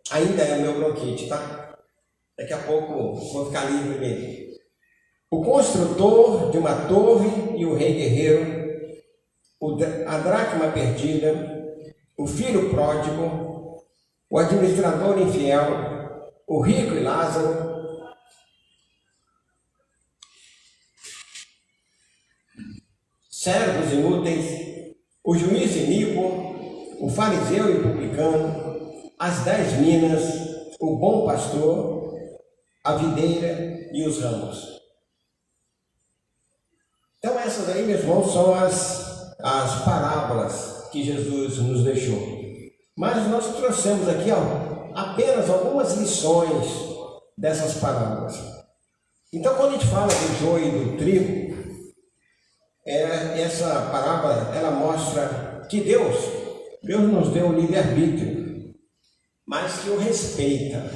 ainda é o meu bronquite, tá? Daqui a pouco vou ficar livre dele. O construtor de uma torre e o rei guerreiro, a dracma perdida, o filho pródigo, o administrador infiel, o rico e Lázaro, servos inúteis, o juiz iníquo, o fariseu e o publicano, as 10 minas, o bom pastor, a videira e os ramos. Então essas aí, meus irmãos, são as parábolas que Jesus nos deixou. Mas nós trouxemos aqui apenas algumas lições dessas parábolas. Então quando a gente fala do joio e do trigo, essa parábola, ela mostra que Deus nos deu o livre-arbítrio, mas que o respeita.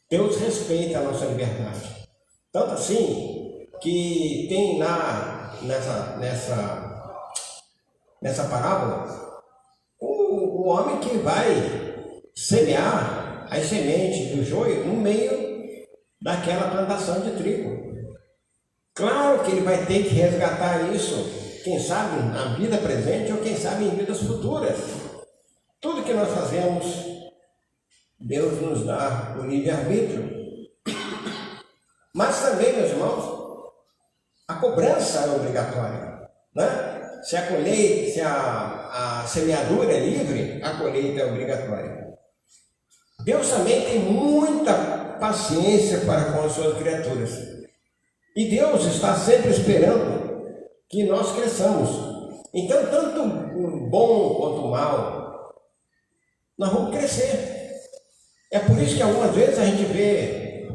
Deus respeita a nossa liberdade. Tanto assim, que tem nessa parábola, o homem que vai semear as sementes do joio no meio daquela plantação de trigo. Claro que ele vai ter que resgatar isso, quem sabe na vida presente ou quem sabe em vidas futuras. Tudo que nós fazemos, Deus nos dá o livre-arbítrio. Mas também, meus irmãos, a cobrança é obrigatória, né? Se a semeadura é livre, a colheita é obrigatória. Deus também tem muita paciência para com as suas criaturas. E Deus está sempre esperando que nós cresçamos. Então, tanto o bom quanto o mal, nós vamos crescer. É por isso que algumas vezes a gente vê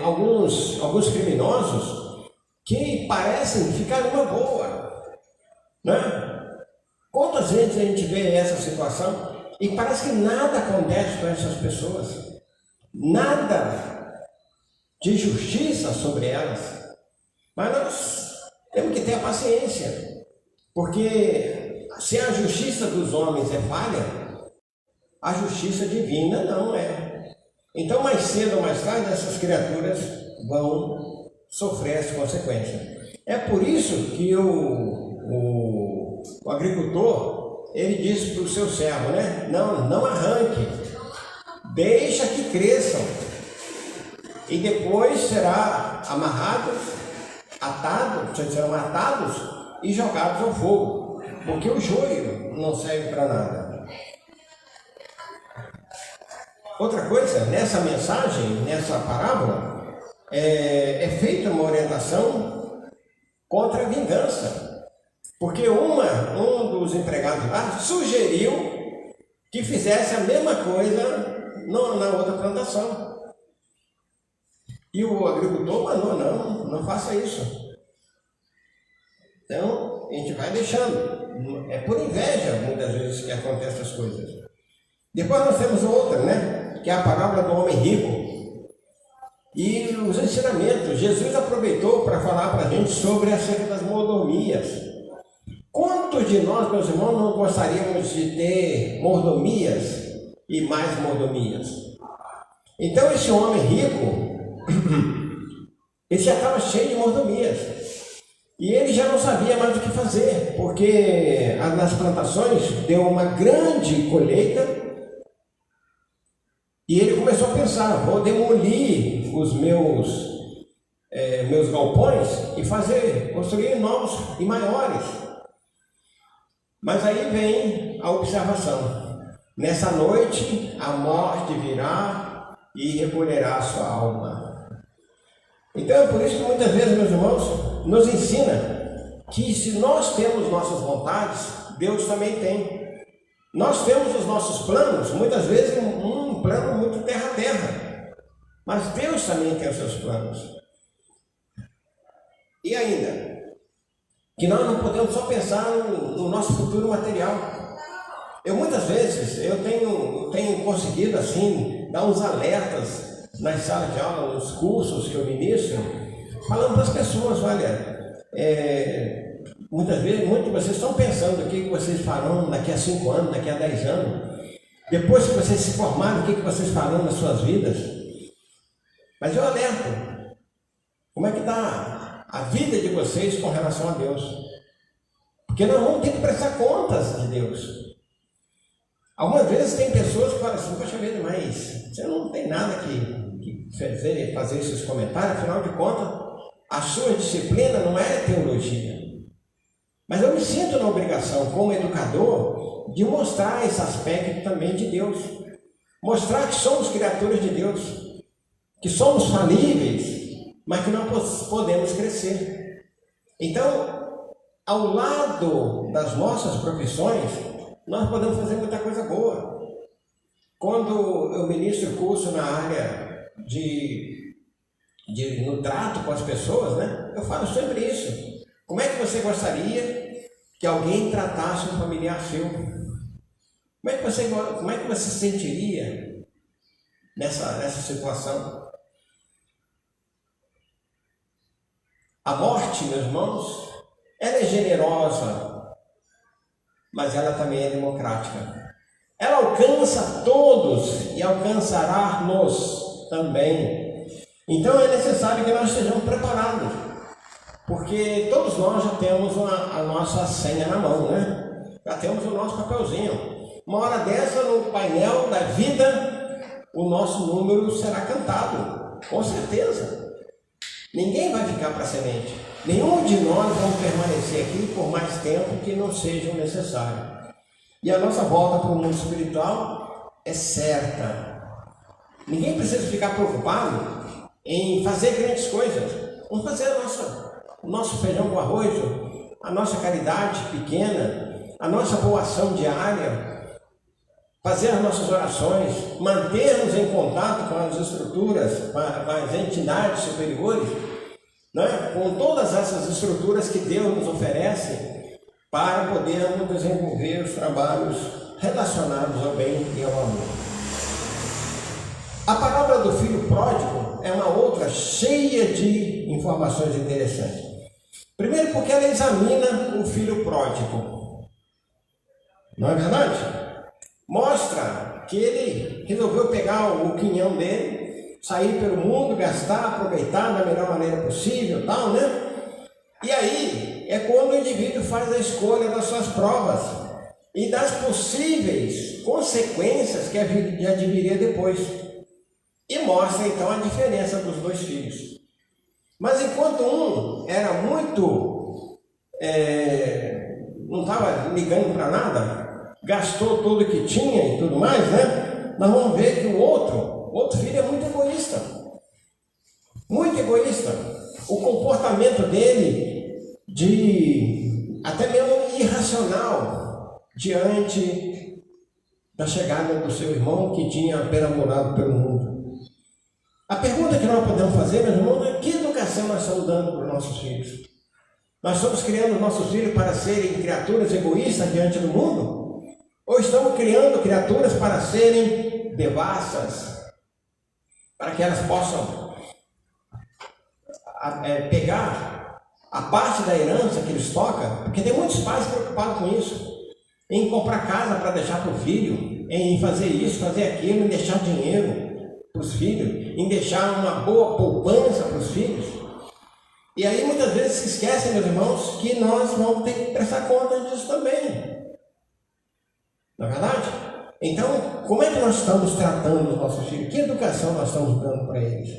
alguns criminosos que parecem ficar numa boa, né? Quantas vezes a gente vê essa situação e parece que nada acontece com essas pessoas, nada de justiça sobre elas, mas nós temos que ter a paciência, porque se a justiça dos homens é falha, a justiça divina não é. Então, mais cedo ou mais tarde, essas criaturas vão sofrer as consequências. É por isso que o agricultor, ele disse para o seu servo, né? Não arranque, deixa que cresçam. E depois serão atados e jogados ao fogo, porque o joio não serve para nada. Outra coisa, nessa mensagem, nessa parábola, é feita uma orientação contra a vingança, porque um dos empregados lá sugeriu que fizesse a mesma coisa na outra plantação. E o agricultor mandou, não faça isso. Então, a gente vai deixando. É por inveja, muitas vezes, que acontecem essas coisas. Depois nós temos outra, né? Que é a parábola do homem rico. E os ensinamentos. Jesus aproveitou para falar para a gente sobre acerca das mordomias. Quantos de nós, meus irmãos, não gostaríamos de ter mordomias e mais mordomias? Então, esse homem rico, ele já estava cheio de mordomias. E ele já não sabia mais o que fazer, porque nas plantações deu uma grande colheita. E ele começou a pensar: vou demolir os meus galpões e construir novos e maiores. Mas aí vem a observação: nessa noite a morte virá e recolherá a sua alma. Então é por isso que muitas vezes, meus irmãos, nos ensina que se nós temos nossas vontades, Deus também tem. Nós temos os nossos planos, muitas vezes um plano muito terra a terra, mas Deus também tem os seus planos. E ainda, que nós não podemos só pensar no nosso futuro material. Muitas vezes eu tenho conseguido assim dar uns alertas nas salas de aula, nos cursos que eu ministro, falando para as pessoas: olha, muitas vezes, muitos de vocês estão pensando o que vocês farão daqui a 5 anos, daqui a 10 anos, depois que vocês se formarem, o que vocês farão nas suas vidas. Mas eu alerto: como é que está a vida de vocês com relação a Deus? Porque nós vamos ter que prestar contas de Deus. Algumas vezes tem pessoas que falam assim: poxa vida, mas você não tem nada que fazer esses comentários, afinal de contas, a sua disciplina não é teologia. Mas eu me sinto na obrigação, como educador, de mostrar esse aspecto também de Deus. Mostrar que somos criaturas de Deus, que somos falíveis, mas que nós podemos crescer. Então, ao lado das nossas profissões, nós podemos fazer muita coisa boa. Quando eu ministro curso na área no trato com as pessoas, né? Eu falo sempre isso. Como é que você gostaria que alguém tratasse um familiar seu? Como é que você se sentiria nessa situação? A morte, meus irmãos, ela é generosa, mas ela também é democrática. Ela alcança todos e alcançará-nos também. Então é necessário que nós estejamos preparados, porque todos nós já temos a nossa senha na mão, né? Já temos o nosso papelzinho. Uma hora dessa, no painel da vida, o nosso número será cantado, com certeza. Ninguém vai ficar para semente. Nenhum de nós vamos permanecer aqui por mais tempo que não seja necessário. E a nossa volta para o mundo espiritual é certa. Ninguém precisa ficar preocupado em fazer grandes coisas. Vamos fazer o nosso feijão com arroz, a nossa caridade pequena, a nossa boa ação diária, fazer as nossas orações, manter-nos em contato com as estruturas, com as entidades superiores, né? Com todas essas estruturas que Deus nos oferece para podermos desenvolver os trabalhos relacionados ao bem e ao amor. A parábola do filho pródigo é uma outra cheia de informações interessantes. Primeiro, porque ela examina o filho pródigo. Não é verdade? Mostra que ele resolveu pegar o quinhão dele, sair pelo mundo, gastar, aproveitar da melhor maneira possível, tal, né? E aí é quando o indivíduo faz a escolha das suas provas e das possíveis consequências que adviria depois. E mostra então a diferença dos dois filhos. Mas enquanto um era muito, não estava ligando para nada, gastou tudo que tinha e tudo mais, né? Nós vamos ver que o outro filho é muito egoísta. Muito egoísta. O comportamento dele até mesmo irracional diante da chegada do seu irmão que tinha perambulado pelo mundo. A pergunta que nós podemos fazer, meus irmãos, é: que educação nós estamos dando para os nossos filhos? Nós estamos criando nossos filhos para serem criaturas egoístas diante do mundo? Ou estamos criando criaturas para serem devassas, para que elas possam pegar a parte da herança que eles tocam? Porque tem muitos pais preocupados com isso, em comprar casa para deixar para o filho, em fazer isso, fazer aquilo, em deixar dinheiro para os filhos, em deixar uma boa poupança para os filhos. E aí muitas vezes se esquecem, meus irmãos, que nós vamos ter que prestar conta disso também. Não é verdade? Então, como é que nós estamos tratando os nossos filhos? Que educação nós estamos dando para eles?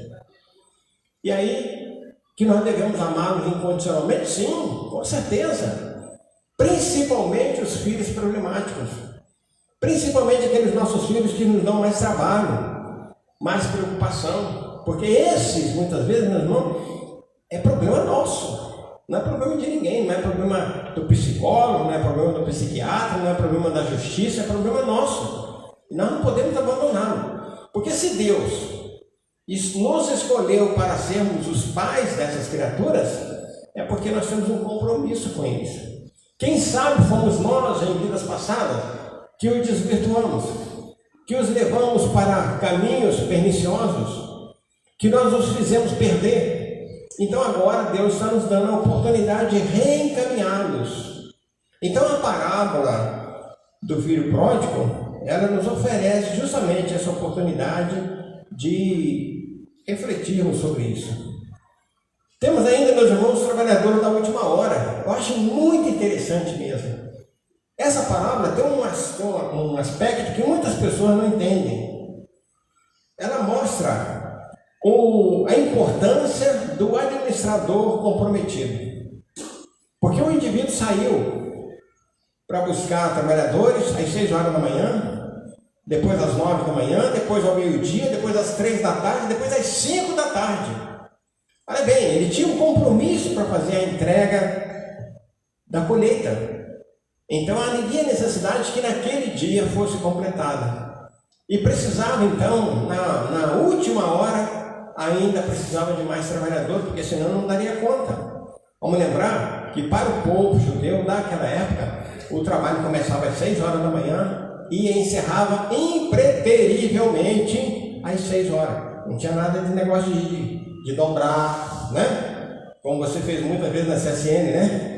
E aí, que nós devemos amá-los incondicionalmente? Sim, com certeza. Principalmente os filhos problemáticos. Principalmente aqueles nossos filhos que nos dão mais trabalho, mais preocupação. Porque esses, muitas vezes, meu irmão, é problema nosso. Não é problema de ninguém, não é problema do psicólogo, não é problema do psiquiatra, não é problema da justiça, é problema nosso. E nós não podemos abandoná-lo. Porque se Deus nos escolheu para sermos os pais dessas criaturas, é porque nós temos um compromisso com eles. Quem sabe fomos nós, em vidas passadas, que os desvirtuamos, que os levamos para caminhos perniciosos, que nós os fizemos perder. Então agora Deus está nos dando a oportunidade de reencaminhá-los. Então a parábola do filho pródigo, ela nos oferece justamente essa oportunidade de refletirmos sobre isso. Temos ainda, meus irmãos, os trabalhadores da última hora. Eu acho muito interessante mesmo. Essa parábola tem um aspecto que muitas pessoas não entendem. Ela mostra a importância do administrador comprometido. Porque o indivíduo saiu para buscar trabalhadores às 6 horas da manhã, depois às 9 da manhã, depois ao meio-dia, depois às 3 da tarde, depois às 5 da tarde. Olha bem, ele tinha um compromisso para fazer a entrega da colheita. Então havia necessidade que naquele dia fosse completada. E precisava então, na última hora, ainda precisava de mais trabalhadores, porque senão não daria conta. Vamos lembrar que para o povo judeu daquela época, o trabalho começava às 6 horas da manhã e encerrava impreterivelmente às 6 horas. Não tinha nada de negócio de dobrar, né? Como você fez muitas vezes na CSN, né?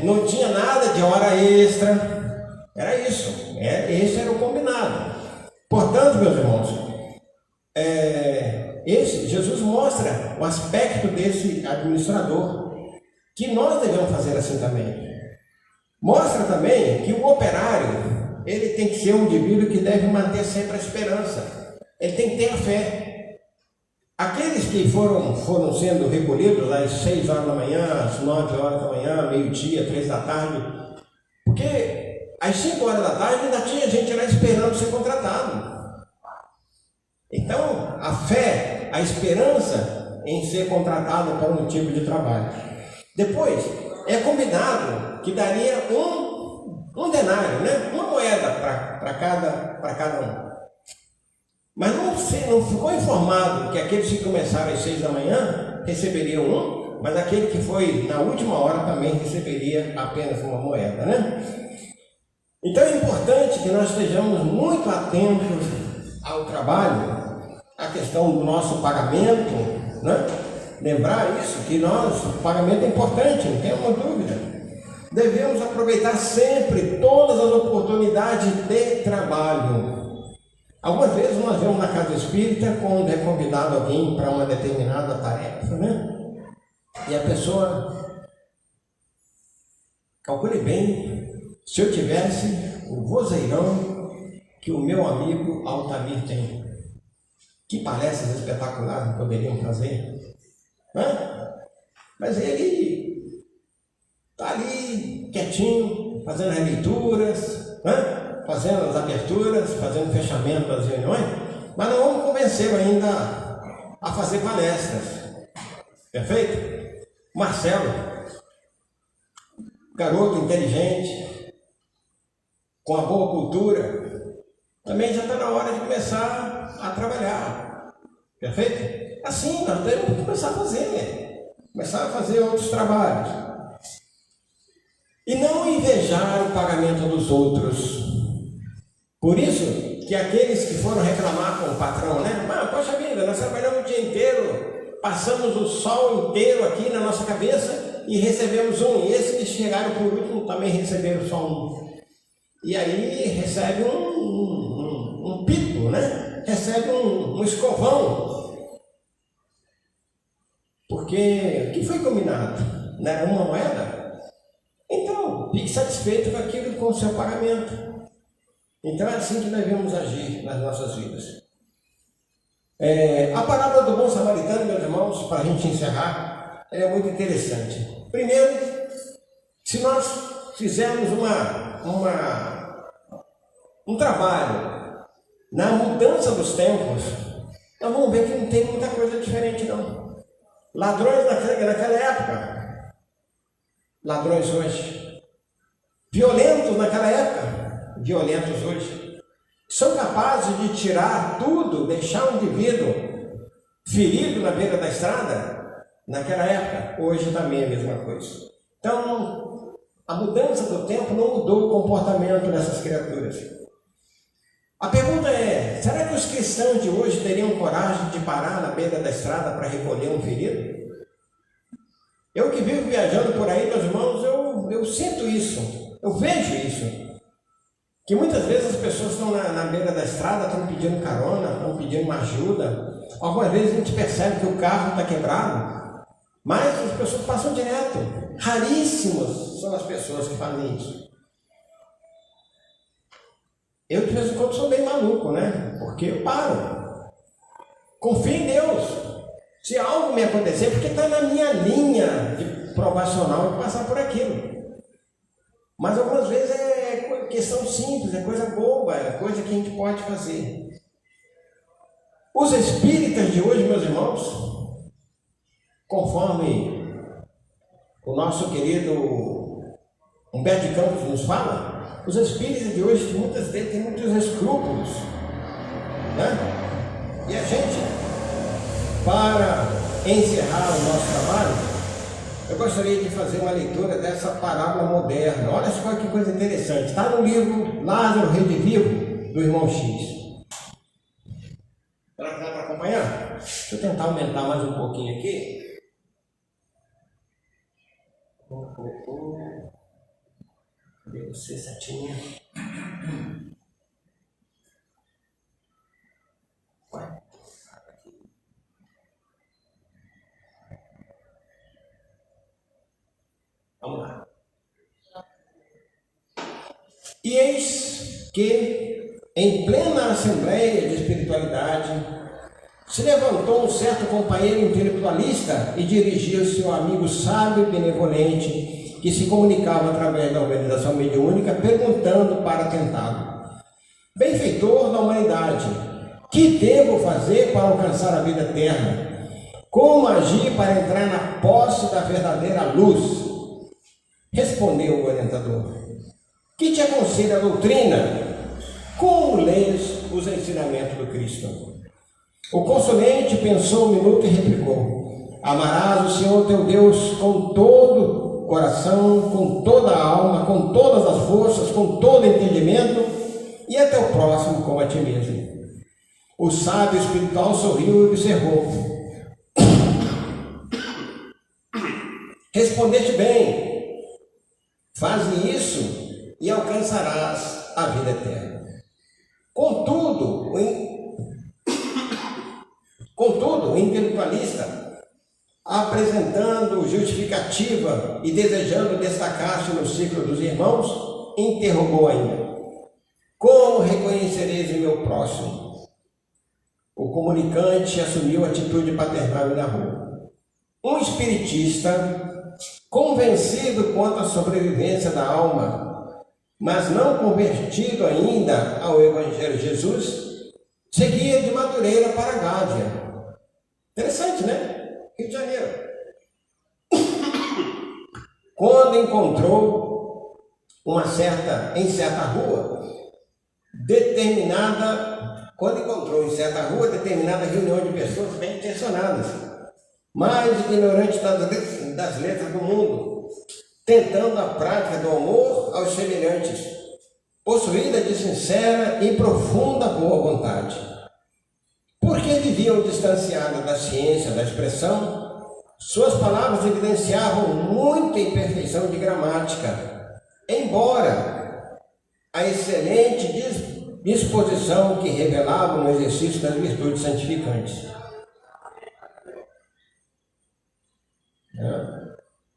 Não tinha nada de hora extra. Era isso. Esse era o combinado. Portanto, meus irmãos, Jesus mostra o aspecto desse administrador, que nós devemos fazer assim também. Mostra também que o operário, ele tem que ser um indivíduo que deve manter sempre a esperança. Ele tem que ter a fé. Aqueles que foram sendo recolhidos às 6 horas da manhã, às 9 horas da manhã, meio-dia, 3 da tarde, porque às 5 horas da tarde ainda tinha gente lá esperando ser contratado. Então, a fé, a esperança em ser contratado para um tipo de trabalho. Depois, é combinado que daria um denário, né? Uma moeda para cada um. Mas não ficou informado que aqueles que começaram às 6 da manhã receberiam um, mas aquele que foi na última hora também receberia apenas uma moeda, né? Então é importante que nós estejamos muito atentos ao trabalho, a questão do nosso pagamento, né? Lembrar isso, que o pagamento é importante, não tem uma dúvida. Devemos aproveitar sempre todas as oportunidades de trabalho. Algumas vezes nós vemos na casa espírita quando é convidado alguém para uma determinada tarefa, né? E a pessoa calcule bem, se eu tivesse o vozeirão que o meu amigo Altamir tem, que palestras espetaculares poderiam fazer, né? Mas ele está ali quietinho, fazendo as leituras, né? Fazendo as aberturas, fazendo o fechamento das reuniões, mas não vamos convencê-lo ainda a fazer palestras. Perfeito? Marcelo, garoto inteligente, com uma boa cultura, também já está na hora de começar a trabalhar. Perfeito? Assim, nós temos que começar a fazer. começaram a fazer outros trabalhos. E não invejar o pagamento dos outros. Por isso que aqueles que foram reclamar com o patrão, né? Mas, poxa vida, nós trabalhamos o dia inteiro, passamos o sol inteiro aqui na nossa cabeça e recebemos um. E esses que chegaram por último também receberam só um. E aí recebe um pico, né? Recebe um escovão. Porque o que foi combinado? Não era uma moeda? Então, fique satisfeito com o seu pagamento. Então é assim que devemos agir nas nossas vidas. A parábola do bom samaritano, meus irmãos, para a gente encerrar, é muito interessante. Primeiro, se nós fizermos um trabalho na mudança dos tempos, nós vamos ver que não tem muita coisa diferente não. Ladrões naquela época, ladrões hoje. Violentos naquela época, violentos hoje. São capazes de tirar tudo, deixar um indivíduo ferido na beira da estrada, naquela época. Hoje também é a mesma coisa. Então, a mudança do tempo não mudou o comportamento dessas criaturas. A pergunta é, será que os cristãos de hoje teriam coragem de parar na beira da estrada para recolher um ferido? Eu que vivo viajando por aí, meus irmãos, eu sinto isso, eu vejo isso. Que muitas vezes as pessoas estão na beira da estrada, estão pedindo carona, estão pedindo uma ajuda. Algumas vezes a gente percebe que o carro está quebrado, mas as pessoas passam direto. Raríssimas são as pessoas que fazem isso. Eu de vez em quando sou bem maluco, né? Porque eu paro. Confio em Deus. Se algo me acontecer, porque está na minha linha de provacional de passar por aquilo. Mas algumas vezes é questão simples, é coisa boba, é coisa que a gente pode fazer. Os espíritas de hoje, meus irmãos, conforme o nosso querido Humberto de Campos nos fala, os espíritas de hoje, muitas vezes, têm muitos escrúpulos, né? E a gente, para encerrar o nosso trabalho, eu gostaria de fazer uma leitura dessa parábola moderna. Olha só que coisa interessante. Está no livro Lázaro Redivivo, do irmão X. Será que dá para acompanhar? Deixa eu tentar aumentar mais um pouquinho aqui. Cadê você, Satinha? Vai. Vamos lá. E eis que, em plena assembleia de espiritualidade, se levantou um certo companheiro intelectualista e dirigiu-se ao amigo sábio e benevolente que se comunicava através da organização mediúnica, perguntando para tentá-lo: benfeitor da humanidade, que devo fazer para alcançar a vida eterna? Como agir para entrar na posse da verdadeira luz? Respondeu o orientador: que te aconselha a doutrina? Como lês os ensinamentos do Cristo? O consulente pensou um minuto e replicou: amarás o Senhor teu Deus com todo o coração, com toda a alma, com todas as forças, com todo o entendimento, e a teu próximo como a ti mesmo. O sábio espiritual sorriu e observou: respondeste bem. Faze isso e alcançarás a vida eterna. Contudo, o intelectualista, apresentando justificativa e desejando destacar-se no ciclo dos irmãos, interrogou ainda: como reconhecereis em meu próximo? O comunicante assumiu atitude paternal e narrou: um espiritista, convencido quanto à sobrevivência da alma, mas não convertido ainda ao Evangelho de Jesus, seguia de Madureira para Gávea. Interessante, né? Rio de Janeiro. Quando encontrou em certa rua determinada reunião de pessoas bem intencionadas, mais ignorante das letras do mundo, tentando a prática do amor aos semelhantes, possuída de sincera e profunda boa vontade. Porque viviam distanciadas da ciência da expressão, suas palavras evidenciavam muita imperfeição de gramática, embora a excelente disposição que revelavam no exercício das virtudes santificantes.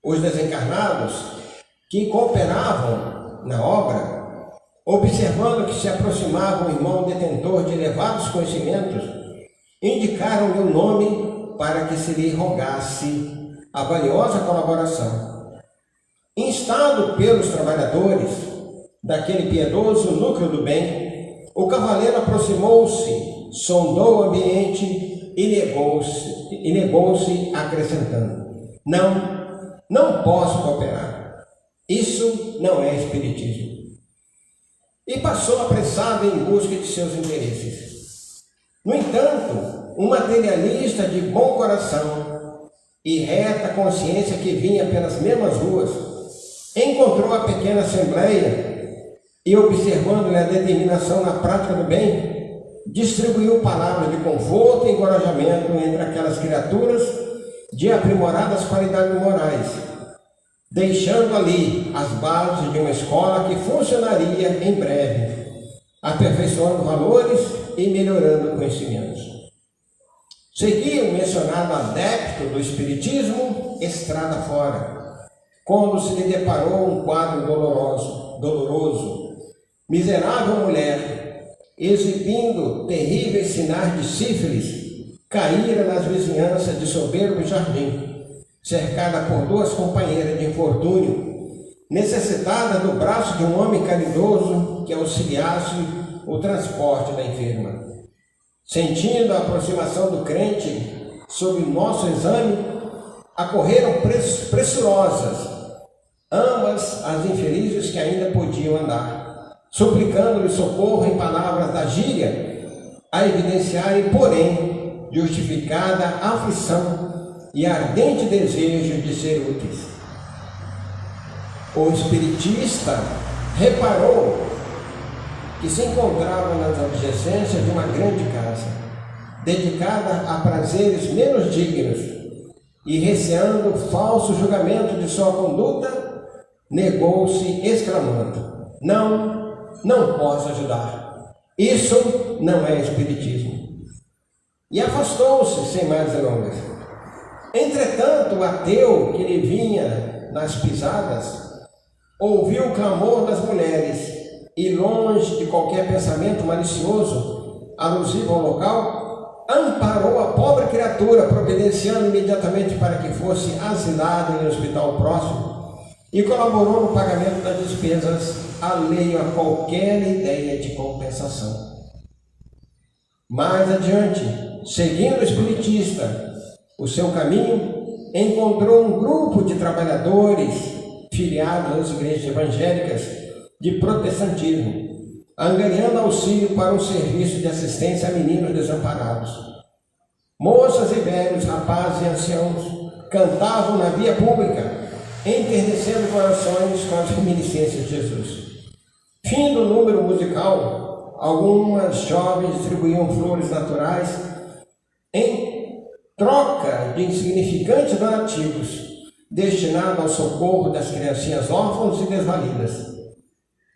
Os desencarnados que cooperavam na obra, observando que se aproximava um irmão detentor de elevados conhecimentos, indicaram-lhe o nome para que se lhe rogasse a valiosa colaboração. Instado pelos trabalhadores daquele piedoso núcleo do bem, o cavaleiro aproximou-se, sondou o ambiente e negou-se acrescentando: Não posso cooperar. Isso não é espiritismo. E passou apressado em busca de seus interesses. No entanto, um materialista de bom coração e reta consciência que vinha pelas mesmas ruas, encontrou a pequena assembleia e, observando-lhe a determinação na prática do bem, distribuiu palavras de conforto e encorajamento entre aquelas criaturas de aprimoradas qualidades morais, deixando ali as bases de uma escola que funcionaria em breve, aperfeiçoando valores e melhorando conhecimentos. Seguia o mencionado adepto do espiritismo estrada fora, quando se lhe deparou um quadro doloroso. Miserável mulher, exibindo terríveis sinais de sífilis, caíra nas vizinhanças de soberbo jardim, cercada por duas companheiras de infortúnio, necessitada do braço de um homem caridoso que auxiliasse o transporte da enferma. Sentindo a aproximação do crente sob nosso exame, acorreram pressurosas ambas as infelizes que ainda podiam andar, suplicando-lhe socorro em palavras da gíria, a evidenciarem, porém, justificada aflição e ardente desejo de ser úteis. O espiritista reparou que se encontrava nas adjacências de uma grande casa, dedicada a prazeres menos dignos, e receando falso julgamento de sua conduta, negou-se exclamando: Não posso ajudar. Isso não é espiritismo. E afastou-se sem mais delongas. Entretanto, o ateu que lhe vinha nas pisadas ouviu o clamor das mulheres e, longe de qualquer pensamento malicioso alusivo ao local, amparou a pobre criatura, providenciando imediatamente para que fosse asilado em um hospital próximo, e colaborou no pagamento das despesas, alheio a qualquer ideia de compensação. Mais adiante, seguindo o espiritista o seu caminho, encontrou um grupo de trabalhadores filiados às igrejas evangélicas de protestantismo, angariando auxílio para um serviço de assistência a meninos desamparados. Moças e velhos, rapazes e anciãos cantavam na via pública, enternecendo corações com as reminiscências de Jesus. Fim do número musical, algumas jovens distribuíam flores naturais em troca de insignificantes donativos, destinados ao socorro das criancinhas órfãos e desvalidas.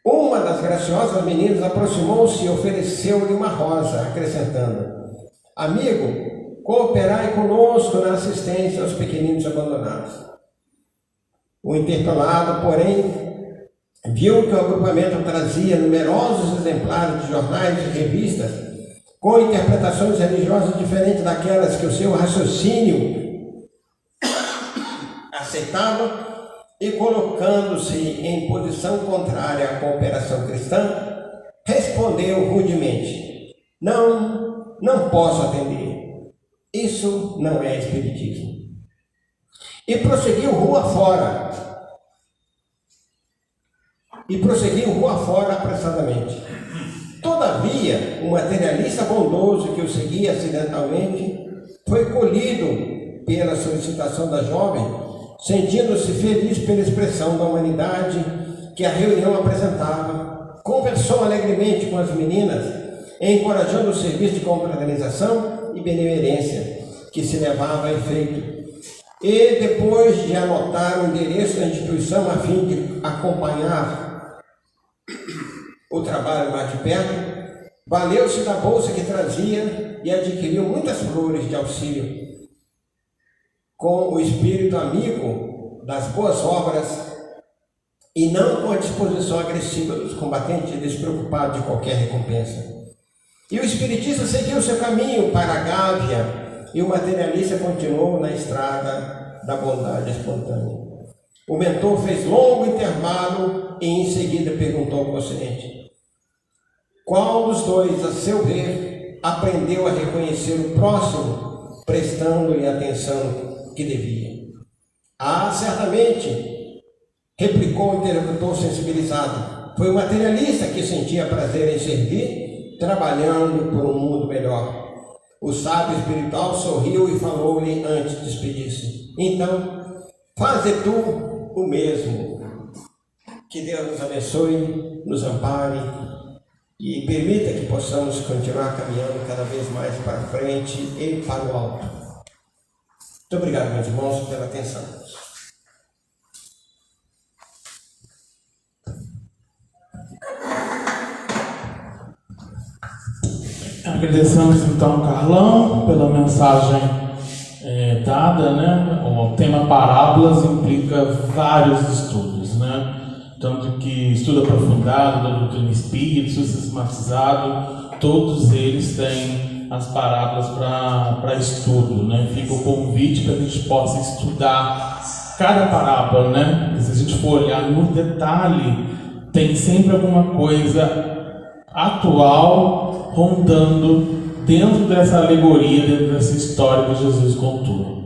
Uma das graciosas meninas aproximou-se e ofereceu-lhe uma rosa, acrescentando: Amigo, cooperai conosco na assistência aos pequeninos abandonados. O interpelado, porém, viu que o agrupamento trazia numerosos exemplares de jornais e revistas com interpretações religiosas diferentes daquelas que o seu raciocínio aceitava, e, colocando-se em posição contrária à cooperação cristã, respondeu rudemente: Não posso atender. Isso não é espiritismo. E prosseguiu rua fora apressadamente. Todavia, o materialista bondoso que o seguia acidentalmente foi colhido pela solicitação da jovem, sentindo-se feliz pela expressão da humanidade que a reunião apresentava, conversou alegremente com as meninas, encorajando o serviço de confraternização e benemerência que se levava a efeito. E depois de anotar o endereço da instituição a fim de acompanhar o trabalho mais de perto, valeu-se da bolsa que trazia e adquiriu muitas flores de auxílio. Com o espírito amigo das boas obras e não com a disposição agressiva dos combatentes despreocupados de qualquer recompensa. E o espiritista seguiu seu caminho para a Gávea e o materialista continuou na estrada da bondade espontânea. O mentor fez longo intervalo e em seguida perguntou ao consciente: qual dos dois, a seu ver, aprendeu a reconhecer o próximo, prestando-lhe a atenção que devia? Ah, certamente, replicou o interlocutor sensibilizado. Foi o materialista que sentia prazer em servir, trabalhando por um mundo melhor. O sábio espiritual sorriu e falou-lhe antes de despedir-se: então, faze tu o mesmo. Que Deus nos abençoe, nos ampare e permita que possamos continuar caminhando cada vez mais para frente e para o alto. Muito obrigado, meus irmãos, pela atenção. Agradecemos então, Carlão, pela mensagem dada, né? O tema parábolas implica vários estudos, né? Tanto que estudo aprofundado da doutrina espírita, estudo sistematizado, todos eles têm as parábolas para estudo, né? Fica o convite para que a gente possa estudar cada parábola, né? E se a gente for olhar no detalhe, tem sempre alguma coisa atual rondando dentro dessa alegoria, dentro dessa história que Jesus contou,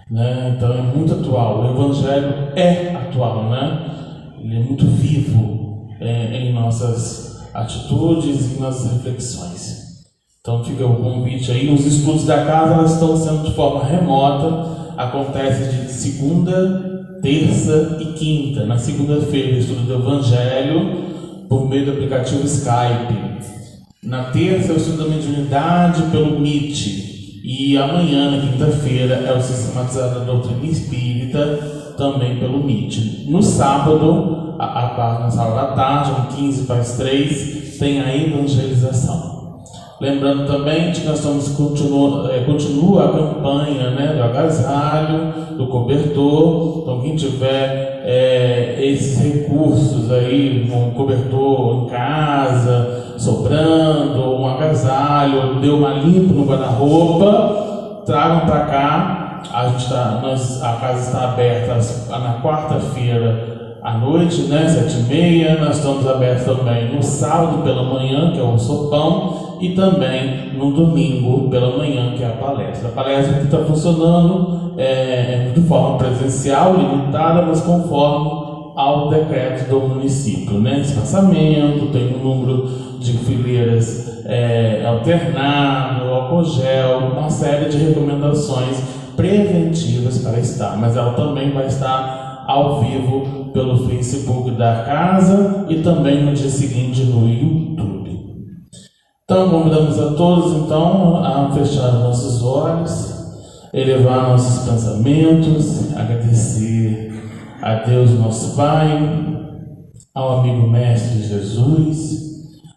né? Então é muito atual, o Evangelho é atual, né? Ele é muito vivo em nossas atitudes e nas reflexões. Então fica o convite aí. Os estudos da casa elas estão sendo de forma remota, acontece de segunda, terça e quinta. Na segunda-feira o estudo do Evangelho por meio do aplicativo Skype. Na terça é o estudo da mediunidade pelo Meet. E amanhã, na quinta-feira, é o sistematizado da doutrina espírita, também pelo Meet. No sábado, na sala da tarde, 15:03, tem a evangelização. Lembrando também que nós continua a campanha, né, do agasalho, do cobertor. Então quem tiver esses recursos aí, um cobertor em casa, sobrando, um agasalho, deu uma limpa no guarda-roupa, tragam para cá. A casa está aberta na quarta-feira à noite, né, 7h30. Nós estamos abertos também no sábado pela manhã, que é o sopão, e também no domingo pela manhã, que é a palestra. A palestra que está funcionando de forma presencial, limitada, mas conforme ao decreto do município, né? Espaçamento, tem um número de fileiras alternado, álcool gel, uma série de recomendações preventivas para estar, mas ela também vai estar ao vivo pelo Facebook da casa e também no dia seguinte no YouTube. Então convidamos a todos então a fechar nossos olhos, elevar nossos pensamentos, agradecer a Deus nosso Pai, ao amigo Mestre Jesus,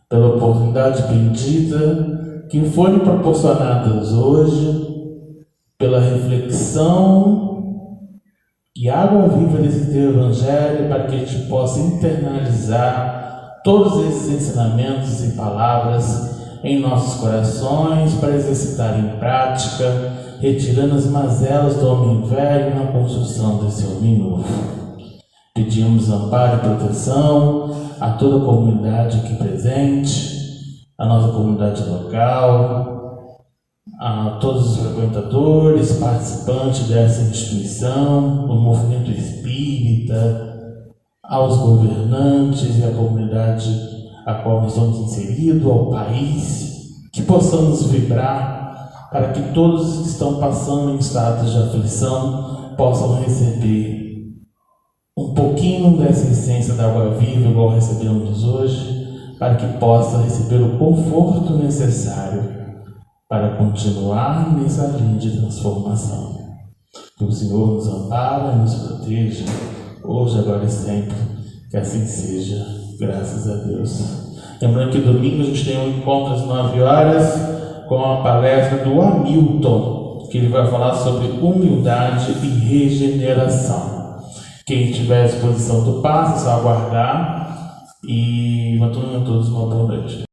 pela oportunidade bendita que foi proporcionadas hoje, pela reflexão e água viva desse teu Evangelho, para que a gente possa internalizar todos esses ensinamentos e palavras em nossos corações, para exercitar em prática, retirando as mazelas do homem velho na construção desse homem novo. Pedimos amparo e proteção a toda a comunidade aqui presente, a nossa comunidade local, a todos os frequentadores, participantes dessa instituição, do movimento espírita, aos governantes e à comunidade a qual nós estamos inseridos, ao país, que possamos vibrar para que todos que estão passando em status de aflição possam receber um pouquinho dessa essência da água viva, igual recebemos hoje, para que possa receber o conforto necessário para continuar nessa linha de transformação. Que o Senhor nos ampare e nos proteja, hoje, agora e sempre, que assim seja, graças a Deus. Lembrando que domingo a gente tem um encontro às 9 horas com a palestra do Hamilton, que ele vai falar sobre humildade e regeneração. Quem tiver à disposição do passe, é só aguardar. E a todos uma boa noite.